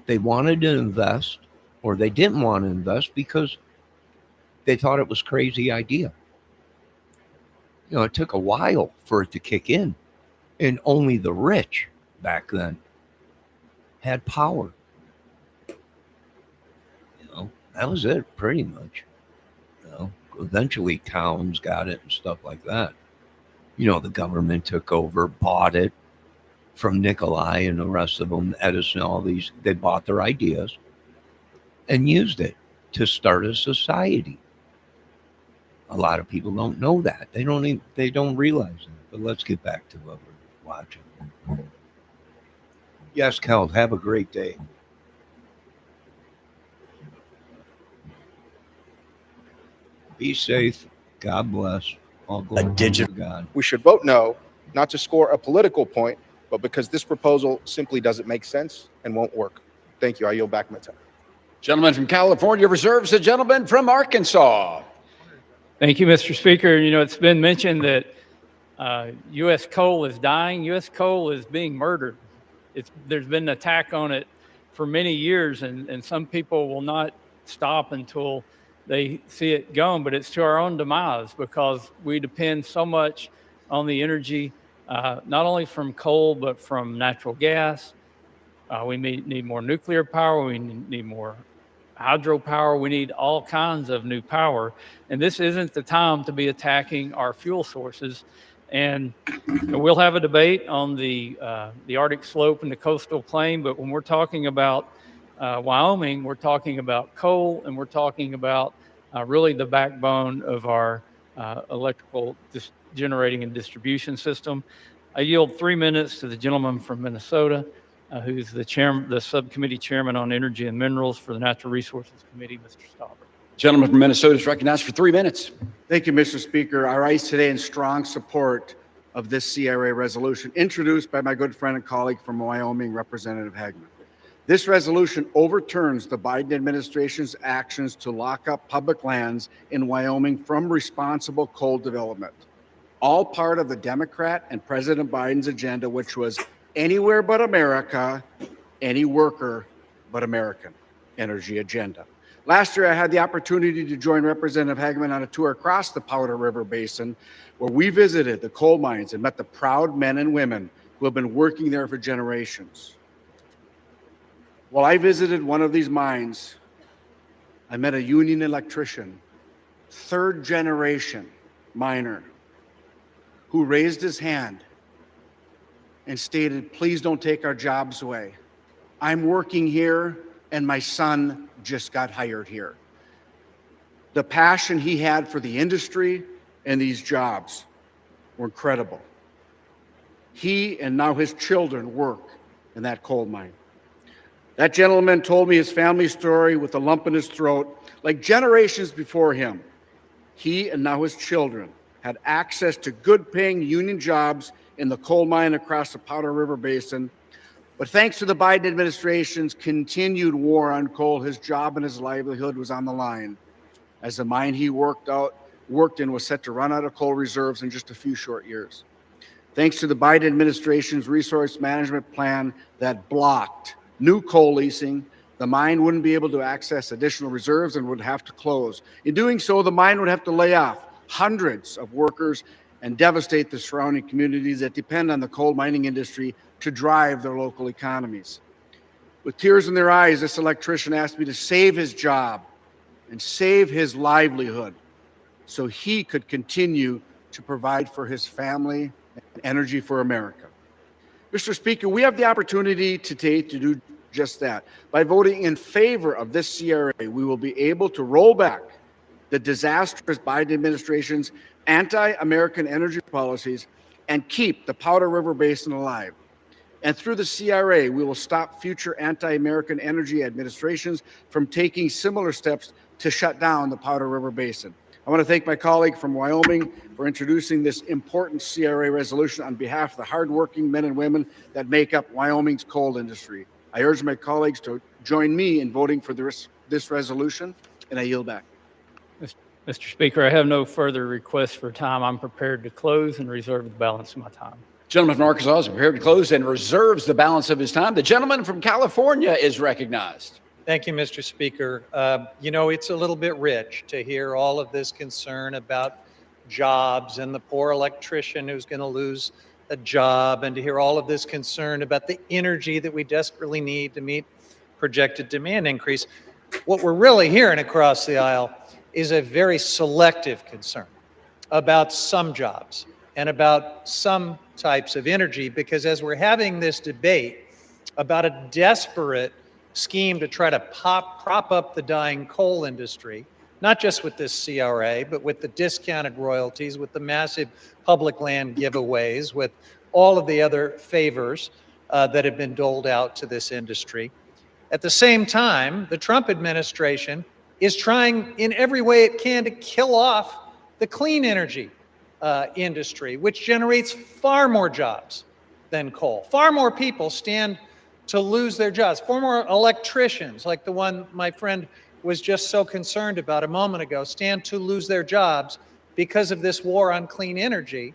They wanted to invest, or they didn't want to invest because they thought it was a crazy idea. It took a while for it to kick in, and only the rich back then had power. That was it, pretty much. Eventually towns got it and stuff like that. The government took over, bought it from Nikolai and the rest of them, Edison, all these. They bought their ideas and used it to start a society. A lot of people don't know that. They don't realize that. But let's get back to what we're watching. Yes, Kel, have a great day. Be safe. God bless. All glory to God. We should vote no, not to score a political point, but because this proposal simply doesn't make sense and won't work. Thank you. I yield back my time. Gentleman from California reserves. The gentleman from Arkansas. Thank you, Mr. Speaker. You know, it's been mentioned that U.S. coal is dying. U.S. coal is being murdered. There's been an attack on it for many years, and some people will not stop until they see it gone, but it's to our own demise because we depend so much on the energy, not only from coal, but from natural gas. We need more nuclear power. We need more hydropower. We need all kinds of new power. And this isn't the time to be attacking our fuel sources. And we'll have a debate on the Arctic slope and the coastal plain. But when we're talking about Wyoming, we're talking about coal, and we're talking about really the backbone of our electrical generating and distribution system. I yield 3 minutes to the gentleman from Minnesota, who's the subcommittee chairman on energy and minerals for the Natural Resources Committee, Mr. Stauber. Gentleman from Minnesota is recognized for 3 minutes. Thank you, Mr. Speaker. I rise today in strong support of this CRA resolution introduced by my good friend and colleague from Wyoming, Representative Hagman. This resolution overturns the Biden administration's actions to lock up public lands in Wyoming from responsible coal development, all part of the Democrat and President Biden's agenda, which was anywhere but America, any worker but American energy agenda. Last year, I had the opportunity to join Representative Hagman on a tour across the Powder River Basin, where we visited the coal mines and met the proud men and women who have been working there for generations. While I visited one of these mines, I met a union electrician, third generation miner, who raised his hand and stated, "Please don't take our jobs away. I'm working here and my son just got hired here." The passion he had for the industry and these jobs were incredible. He and now his children work in that coal mine. That gentleman told me his family story with a lump in his throat. Like generations before him, he and now his children had access to good-paying union jobs in the coal mine across the Powder River Basin. But thanks to the Biden administration's continued war on coal, his job and his livelihood was on the line, as the mine he worked in was set to run out of coal reserves in just a few short years. Thanks to the Biden administration's resource management plan that blocked new coal leasing, the mine wouldn't be able to access additional reserves and would have to close. In doing so, the mine would have to lay off hundreds of workers and devastate the surrounding communities that depend on the coal mining industry to drive their local economies. With tears in their eyes, this electrician asked me to save his job and save his livelihood so he could continue to provide for his family and energy for America. Mr. Speaker, we have the opportunity today to do just that. By voting in favor of this CRA, we will be able to roll back the disastrous Biden administration's anti-American energy policies and keep the Powder River Basin alive. And through the CRA, we will stop future anti-American energy administrations from taking similar steps to shut down the Powder River Basin. I want to thank my colleague from Wyoming for introducing this important CRA resolution on behalf of the hardworking men and women that make up Wyoming's coal industry. I urge my colleagues to join me in voting for this resolution, and I yield back. Mr. Speaker, I have no further requests for time. I'm prepared to close and reserve the balance of my time. Gentleman from Arkansas is prepared to close and reserves the balance of his time. The gentleman from California is recognized. Thank you, Mr. Speaker. You know, it's a little bit rich to hear all of this concern about jobs and the poor electrician who's going to lose a job, and to hear all of this concern about the energy that we desperately need to meet projected demand increase. What we're really hearing across the aisle is a very selective concern about some jobs and about some types of energy, because as we're having this debate about a desperate scheme to try to prop up the dying coal industry, not just with this CRA, but with the discounted royalties, with the massive public land giveaways, with all of the other favors that have been doled out to this industry. At the same time, the Trump administration is trying in every way it can to kill off the clean energy industry, which generates far more jobs than coal. Far more people stand to lose their jobs. Far more electricians, like the one my friend was just so concerned about a moment ago, stand to lose their jobs because of this war on clean energy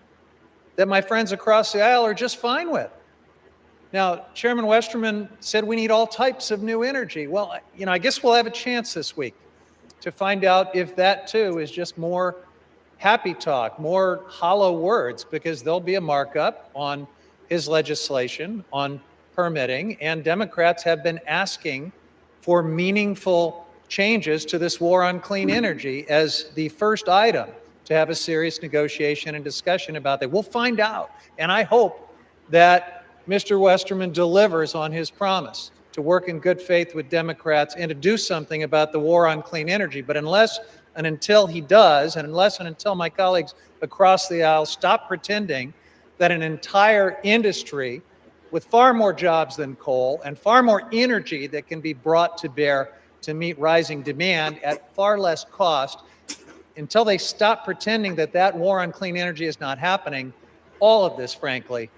that my friends across the aisle are just fine with. Now, Chairman Westerman said we need all types of new energy. Well, I guess we'll have a chance this week to find out if that too is just more happy talk, more hollow words, because there'll be a markup on his legislation on permitting, and Democrats have been asking for meaningful changes to this war on clean energy as the first item to have a serious negotiation and discussion about that. We'll find out, and I hope that Mr. Westerman delivers on his promise to work in good faith with Democrats and to do something about the war on clean energy. But unless and until he does, and unless and until my colleagues across the aisle stop pretending that an entire industry with far more jobs than coal and far more energy that can be brought to bear to meet rising demand at far less cost, until they stop pretending that that war on clean energy is not happening, all of this, frankly,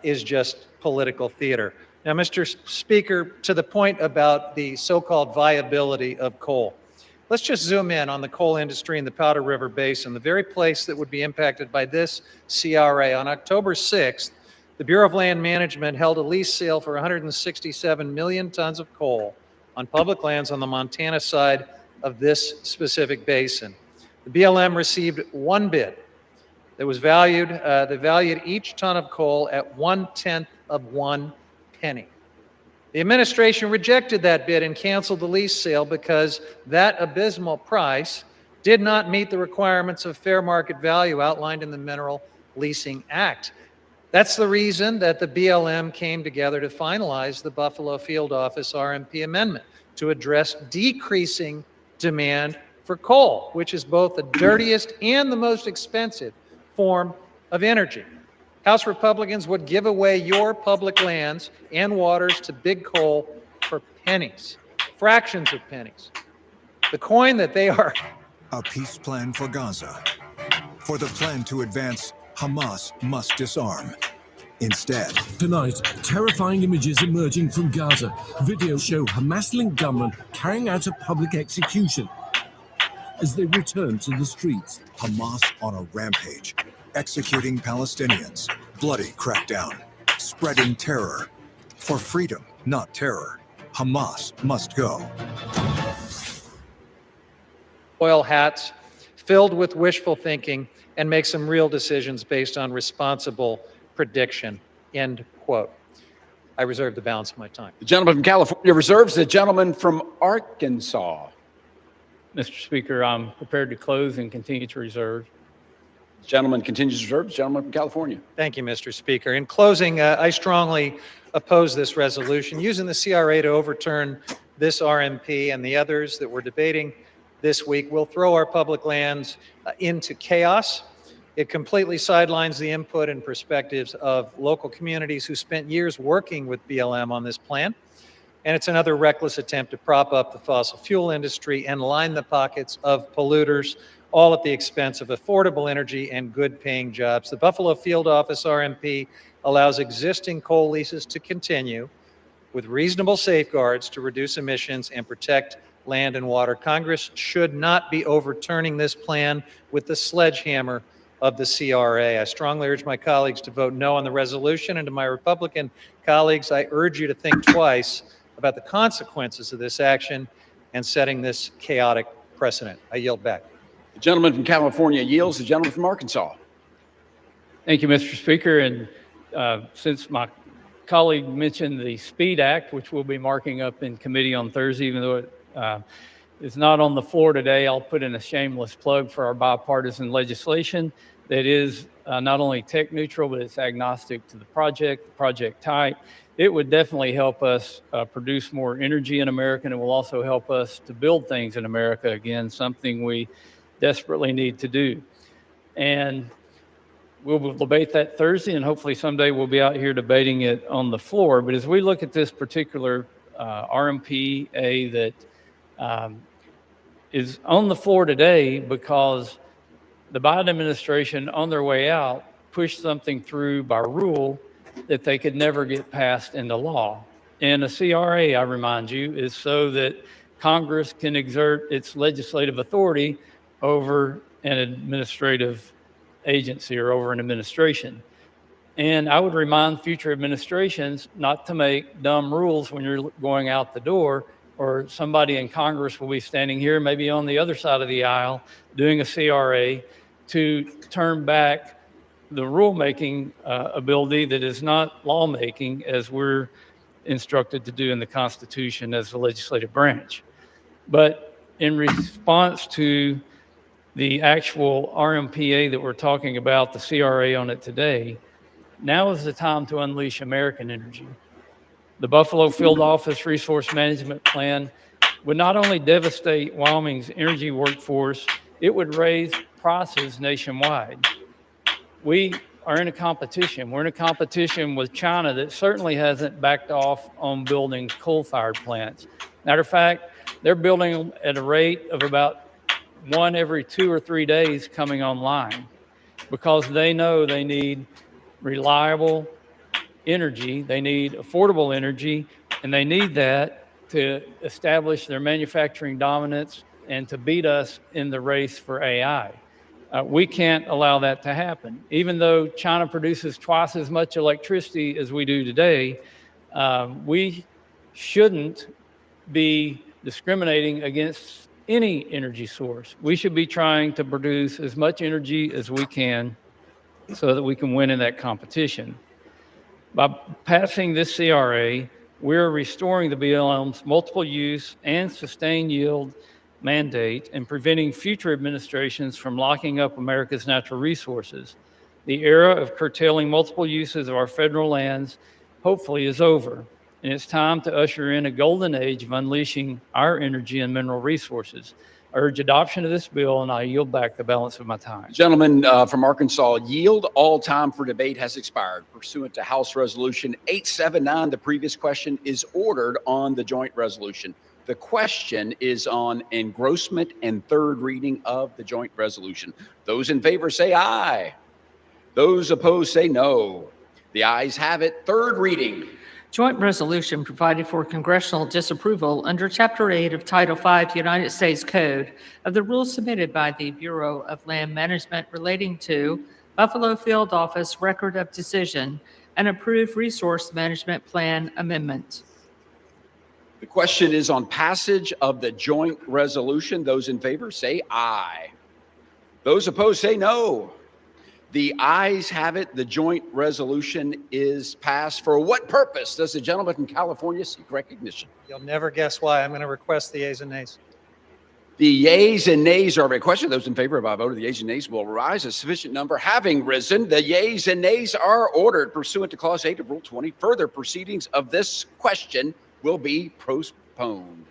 is just political theater. Now, Mr. Speaker, to the point about the so-called viability of coal, let's just zoom in on the coal industry in the Powder River Basin, the very place that would be impacted by this CRA. On October 6th, the Bureau of Land Management held a lease sale for 167 million tons of coal on public lands on the Montana side of this specific basin. The BLM received one bid that was valued, that valued each ton of coal at 1/10 of 1 penny. The administration rejected that bid and canceled the lease sale because that abysmal price did not meet the requirements of fair market value outlined in the Mineral Leasing Act. That's the reason that the BLM came together to finalize the Buffalo Field Office RMP amendment to address decreasing demand for coal, which is both the dirtiest and the most expensive form of energy. House Republicans would give away your public lands and waters to big coal for pennies, fractions of pennies. The coin that they are. A peace plan for Gaza. For the plan to advance, Hamas must disarm. Instead, tonight, terrifying images emerging from Gaza. Videos show Hamas-linked gunmen carrying out a public execution as they return to the streets. Hamas on a rampage, executing Palestinians, bloody crackdown, spreading terror. For freedom, not terror, Hamas must go. Oil hats filled with wishful thinking and make some real decisions based on responsible prediction, end quote. I reserve the balance of my time. The gentleman from California reserves. The gentleman from Arkansas. Mr. Speaker, I'm prepared to close and continue to reserve. The gentleman continues to reserve. The gentleman from California. Thank you, Mr. Speaker. In closing, I strongly oppose this resolution. Using the CRA to overturn this RMP and the others that we're debating this week will throw our public lands into chaos. It completely sidelines the input and perspectives of local communities who spent years working with BLM on this plan. And it's another reckless attempt to prop up the fossil fuel industry and line the pockets of polluters, all at the expense of affordable energy and good-paying jobs. The Buffalo Field Office RMP allows existing coal leases to continue with reasonable safeguards to reduce emissions and protect land and water. Congress should not be overturning this plan with the sledgehammer of the CRA. I strongly urge my colleagues to vote no on the resolution, and to my Republican colleagues, I urge you to think twice about the consequences of this action and setting this chaotic precedent. I yield back. The gentleman from California yields. The gentleman from Arkansas. Thank you, Mr. Speaker. And since my colleague mentioned the SPEED Act, which we'll be marking up in committee on Thursday, even though it is not on the floor today, I'll put in a shameless plug for our bipartisan legislation that is not only tech neutral, but it's agnostic to the project type. It would definitely help us produce more energy in America, and it will also help us to build things in America again, something we desperately need to do. And we'll debate that Thursday, and hopefully someday we'll be out here debating it on the floor. But as we look at this particular RMPA that is on the floor today because the Biden administration, on their way out, pushed something through by rule that they could never get passed into law. And a CRA, I remind you, is so that Congress can exert its legislative authority over an administrative agency or over an administration. And I would remind future administrations not to make dumb rules when you're going out the door, or somebody in Congress will be standing here, maybe on the other side of the aisle, doing a CRA to turn back the rulemaking ability that is not lawmaking as we're instructed to do in the Constitution as the legislative branch. But in response to the actual RMPA that we're talking about, the CRA on it today, now is the time to unleash American energy. The Buffalo Field Office Resource Management Plan would not only devastate Wyoming's energy workforce, it would raise prices nationwide. We are in a competition. We're in a competition with China that certainly hasn't backed off on building coal-fired plants. Matter of fact, they're building them at a rate of about one every 2 or 3 days coming online, because they know they need reliable energy, they need affordable energy, and they need that to establish their manufacturing dominance and to beat us in the race for AI. We can't allow that to happen. Even though China produces twice as much electricity as we do today, we shouldn't be discriminating against any energy source. We should be trying to produce as much energy as we can so that we can win in that competition. By passing this CRA, we're restoring the BLM's multiple use and sustained yield mandate and preventing future administrations from locking up America's natural resources. The era of curtailing multiple uses of our federal lands hopefully is over, and it's time to usher in a golden age of unleashing our energy and mineral resources. I urge adoption of this bill, and I yield back the balance of my time. Gentleman from Arkansas, yield. All time for debate has expired. Pursuant to House Resolution 879, the previous question is ordered on the joint resolution. The question is on engrossment and third reading of the joint resolution. Those in favor say aye. Those opposed say no. The ayes have it. Third reading. Joint resolution provided for congressional disapproval under Chapter 8 of Title 5 United States Code of the rules submitted by the Bureau of Land Management relating to Buffalo Field Office Record of Decision and approved Resource Management Plan amendment. The question is on passage of the joint resolution. Those in favor say aye. Those opposed say no. The ayes have it. The joint resolution is passed. For what purpose does the gentleman from California seek recognition? You'll never guess why. I'm going to request the yeas and nays. The yeas and nays are requested. Those in favor by vote of the yeas and nays will rise. A sufficient number having risen, the yeas and nays are ordered. Pursuant to Clause 8 of Rule 20, further proceedings of this question will be postponed.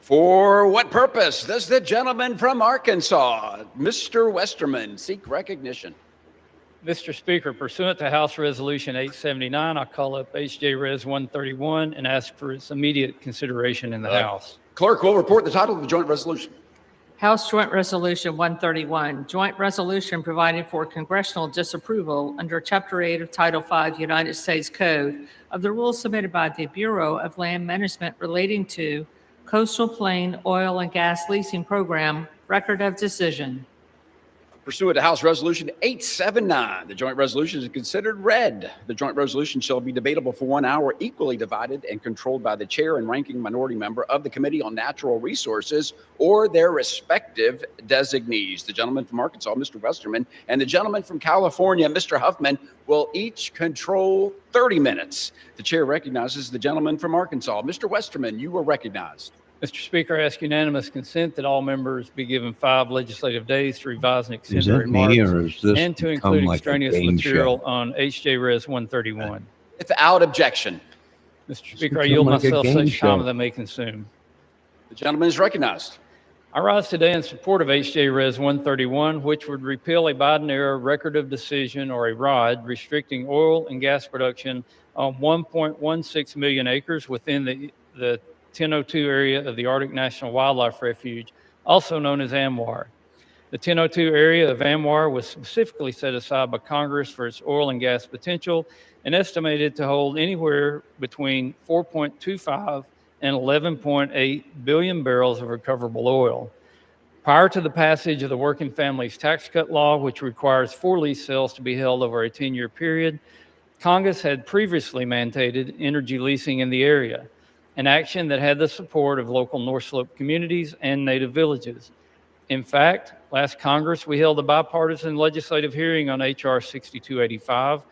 For what purpose does the gentleman from Arkansas, Mr. Westerman, seek recognition? Mr. Speaker, pursuant to House Resolution 879, I call up HJ Res 131 and ask for its immediate consideration in the House. Clerk will report the title of the joint resolution. House Joint Resolution 131, joint resolution providing for congressional disapproval under Chapter 8 of Title 5 United States Code of the rules submitted by the Bureau of Land Management relating to Coastal Plain Oil and Gas Leasing Program Record of Decision. Pursuant to House Resolution 879, the joint resolution is considered read. The joint resolution shall be debatable for 1 hour, equally divided and controlled by the chair and ranking minority member of the Committee on Natural Resources or their respective designees. The gentleman from Arkansas, Mr. Westerman, and the gentleman from California, Mr. Huffman, will each control 30 minutes. The chair recognizes the gentleman from Arkansas. Mr. Westerman, you are recognized. Mr. Speaker, I ask unanimous consent that all members be given 5 legislative days to revise and extend their remarks and to include extraneous material on HJ Res 131. Without objection. Mr. Speaker, I yield myself such time as I may consume. The gentleman is recognized. I rise today in support of HJ Res 131, which would repeal a Biden-era record of decision, or a ROD, restricting oil and gas production on 1.16 million acres within the 1002 area of the Arctic National Wildlife Refuge, also known as ANWR. The 1002 area of ANWR was specifically set aside by Congress for its oil and gas potential and estimated to hold anywhere between 4.25 and 11.8 billion barrels of recoverable oil. Prior to the passage of the Working Families Tax Cut Law, which requires 4 lease sales to be held over a 10-year period, Congress had previously mandated energy leasing in the area, an action that had the support of local North Slope communities and native villages. In fact, last Congress, we held a bipartisan legislative hearing on H.R. 6285,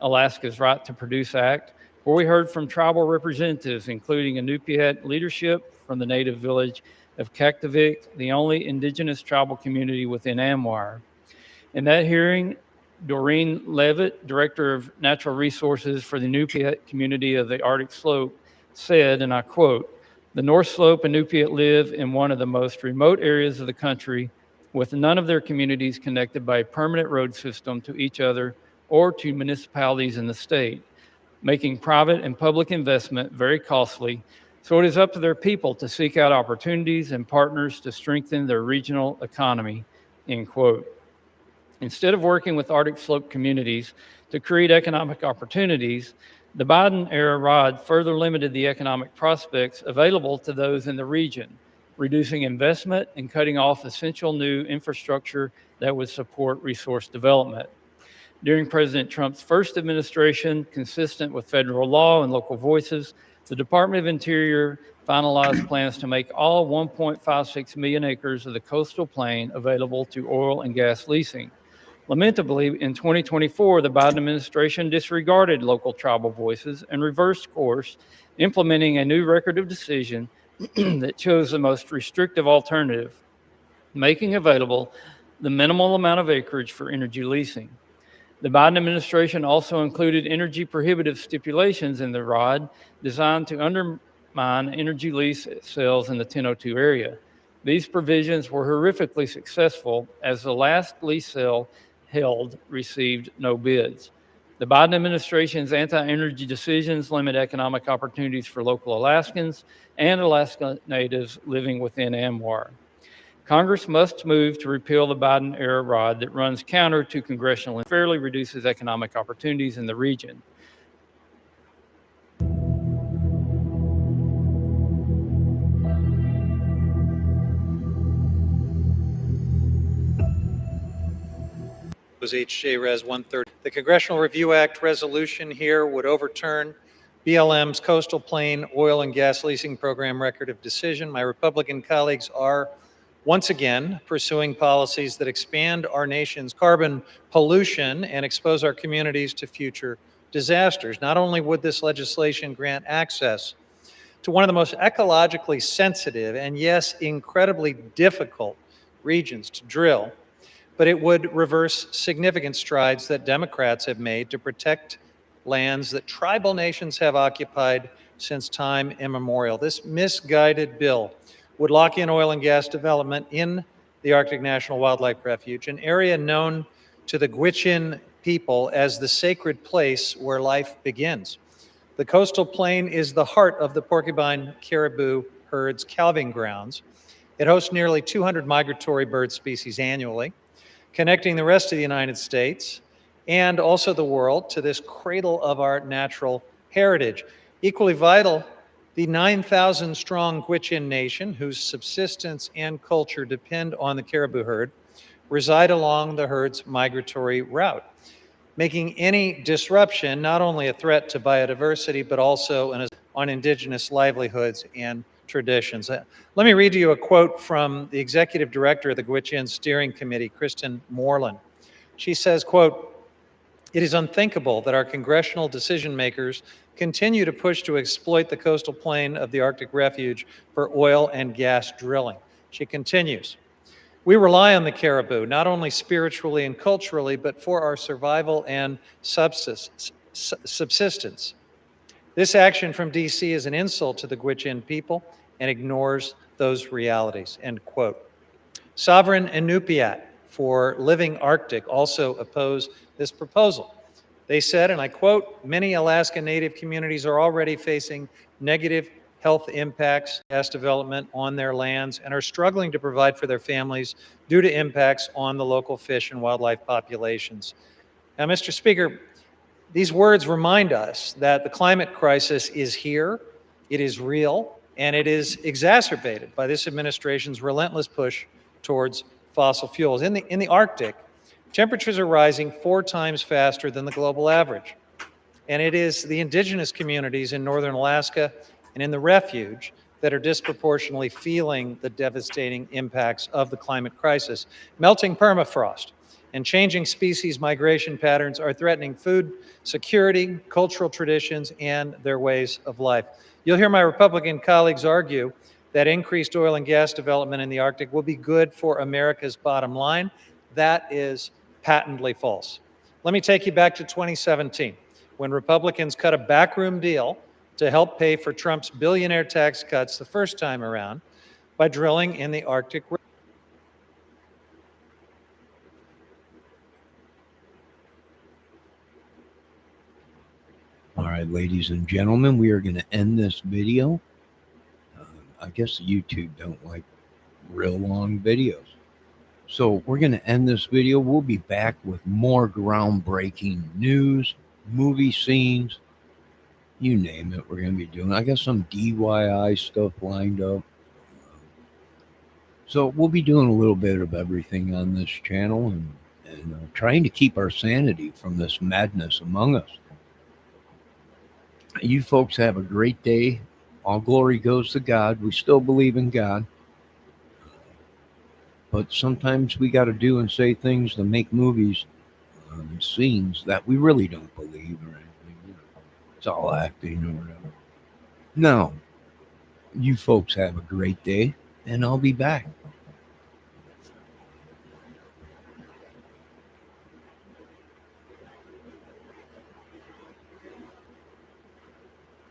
Alaska's Right to Produce Act, where we heard from tribal representatives, including Inupiat leadership from the native village of Kaktovik, the only indigenous tribal community within AMWIRE. In that hearing, Doreen Levitt, Director of Natural Resources for the Inupiat community of the Arctic Slope, said, and I quote, "The North Slope Inupiat live in one of the most remote areas of the country, with none of their communities connected by a permanent road system to each other or to municipalities in the state, making private and public investment very costly, so it is up to their people to seek out opportunities and partners to strengthen their regional economy," end quote. Instead of working with Arctic Slope communities to create economic opportunities, the Biden-era ROD further limited the economic prospects available to those in the region, reducing investment and cutting off essential new infrastructure that would support resource development. During President Trump's first administration, consistent with federal law and local voices, the Department of Interior finalized plans to make all 1.56 million acres of the coastal plain available to oil and gas leasing. Lamentably, in 2024, the Biden administration disregarded local tribal voices and reversed course, implementing a new record of decision that chose the most restrictive alternative, making available the minimal amount of acreage for energy leasing. The Biden administration also included energy prohibitive stipulations in the ROD designed to undermine energy lease sales in the 1002 area. These provisions were horrifically successful, as the last lease sale held received no bids. The Biden administration's anti-energy decisions limit economic opportunities for local Alaskans and Alaska Natives living within AMWIRE. Congress must move to repeal the Biden-era ROD that runs counter to congressional and fairly reduces economic opportunities in the region. Was HJ Res 130. The Congressional Review Act resolution here would overturn BLM's Coastal Plain Oil and Gas Leasing Program record of decision. My Republican colleagues are once again pursuing policies that expand our nation's carbon pollution and expose our communities to future disasters. Not only would this legislation grant access to one of the most ecologically sensitive and, yes, incredibly difficult regions to drill, but it would reverse significant strides that Democrats have made to protect lands that tribal nations have occupied since time immemorial. This misguided bill would lock in oil and gas development in the Arctic National Wildlife Refuge, an area known to the Gwich'in people as the sacred place where life begins. The coastal plain is the heart of the porcupine caribou herd's calving grounds. It hosts nearly 200 migratory bird species annually, connecting the rest of the United States and also the world to this cradle of our natural heritage. Equally vital, the 9,000 strong Gwich'in nation, whose subsistence and culture depend on the caribou herd, reside along the herd's migratory route, making any disruption not only a threat to biodiversity, but also on indigenous livelihoods and traditions. Let me read to you a quote from the executive director of the Gwich'in Steering Committee, Kristen Moreland. She says, quote, "It is unthinkable that our congressional decision makers continue to push to exploit the coastal plain of the Arctic Refuge for oil and gas drilling." She continues, "We rely on the caribou, not only spiritually and culturally, but for our survival and subsistence. This action from DC is an insult to the Gwich'in people and ignores those realities," end quote. Sovereign Inupiat for Living Arctic also oppose this proposal. They said, and I quote, "Many Alaska Native communities are already facing negative health impacts, gas development on their lands, and are struggling to provide for their families due to impacts on the local fish and wildlife populations." Now, Mr. Speaker, these words remind us that the climate crisis is here, it is real, And it is exacerbated by this administration's relentless push towards fossil fuels. In the Arctic, temperatures are rising 4 times faster than the global average. And it is the indigenous communities in northern Alaska and in the refuge that are disproportionately feeling the devastating impacts of the climate crisis. Melting permafrost and changing species migration patterns are threatening food security, cultural traditions, and their ways of life. You'll hear my Republican colleagues argue that increased oil and gas development in the Arctic will be good for America's bottom line. That is patently false. Let me take you back to 2017, when Republicans cut a backroom deal to help pay for Trump's billionaire tax cuts the first time around by drilling in the Arctic. All right, ladies and gentlemen, we are going to end this video. I guess YouTube don't like real long videos. So we're going to end this video. We'll be back with more groundbreaking news, movie scenes, you name it, we're going to be doing. I got some DIY stuff lined up. So we'll be doing a little bit of everything on this channel and trying to keep our sanity from this madness among us. You folks have a great day. All glory goes to God. We still believe in God. But sometimes we got to do and say things to make movies and scenes that we really don't believe or anything. It's all acting or whatever. No. You folks have a great day, and I'll be back.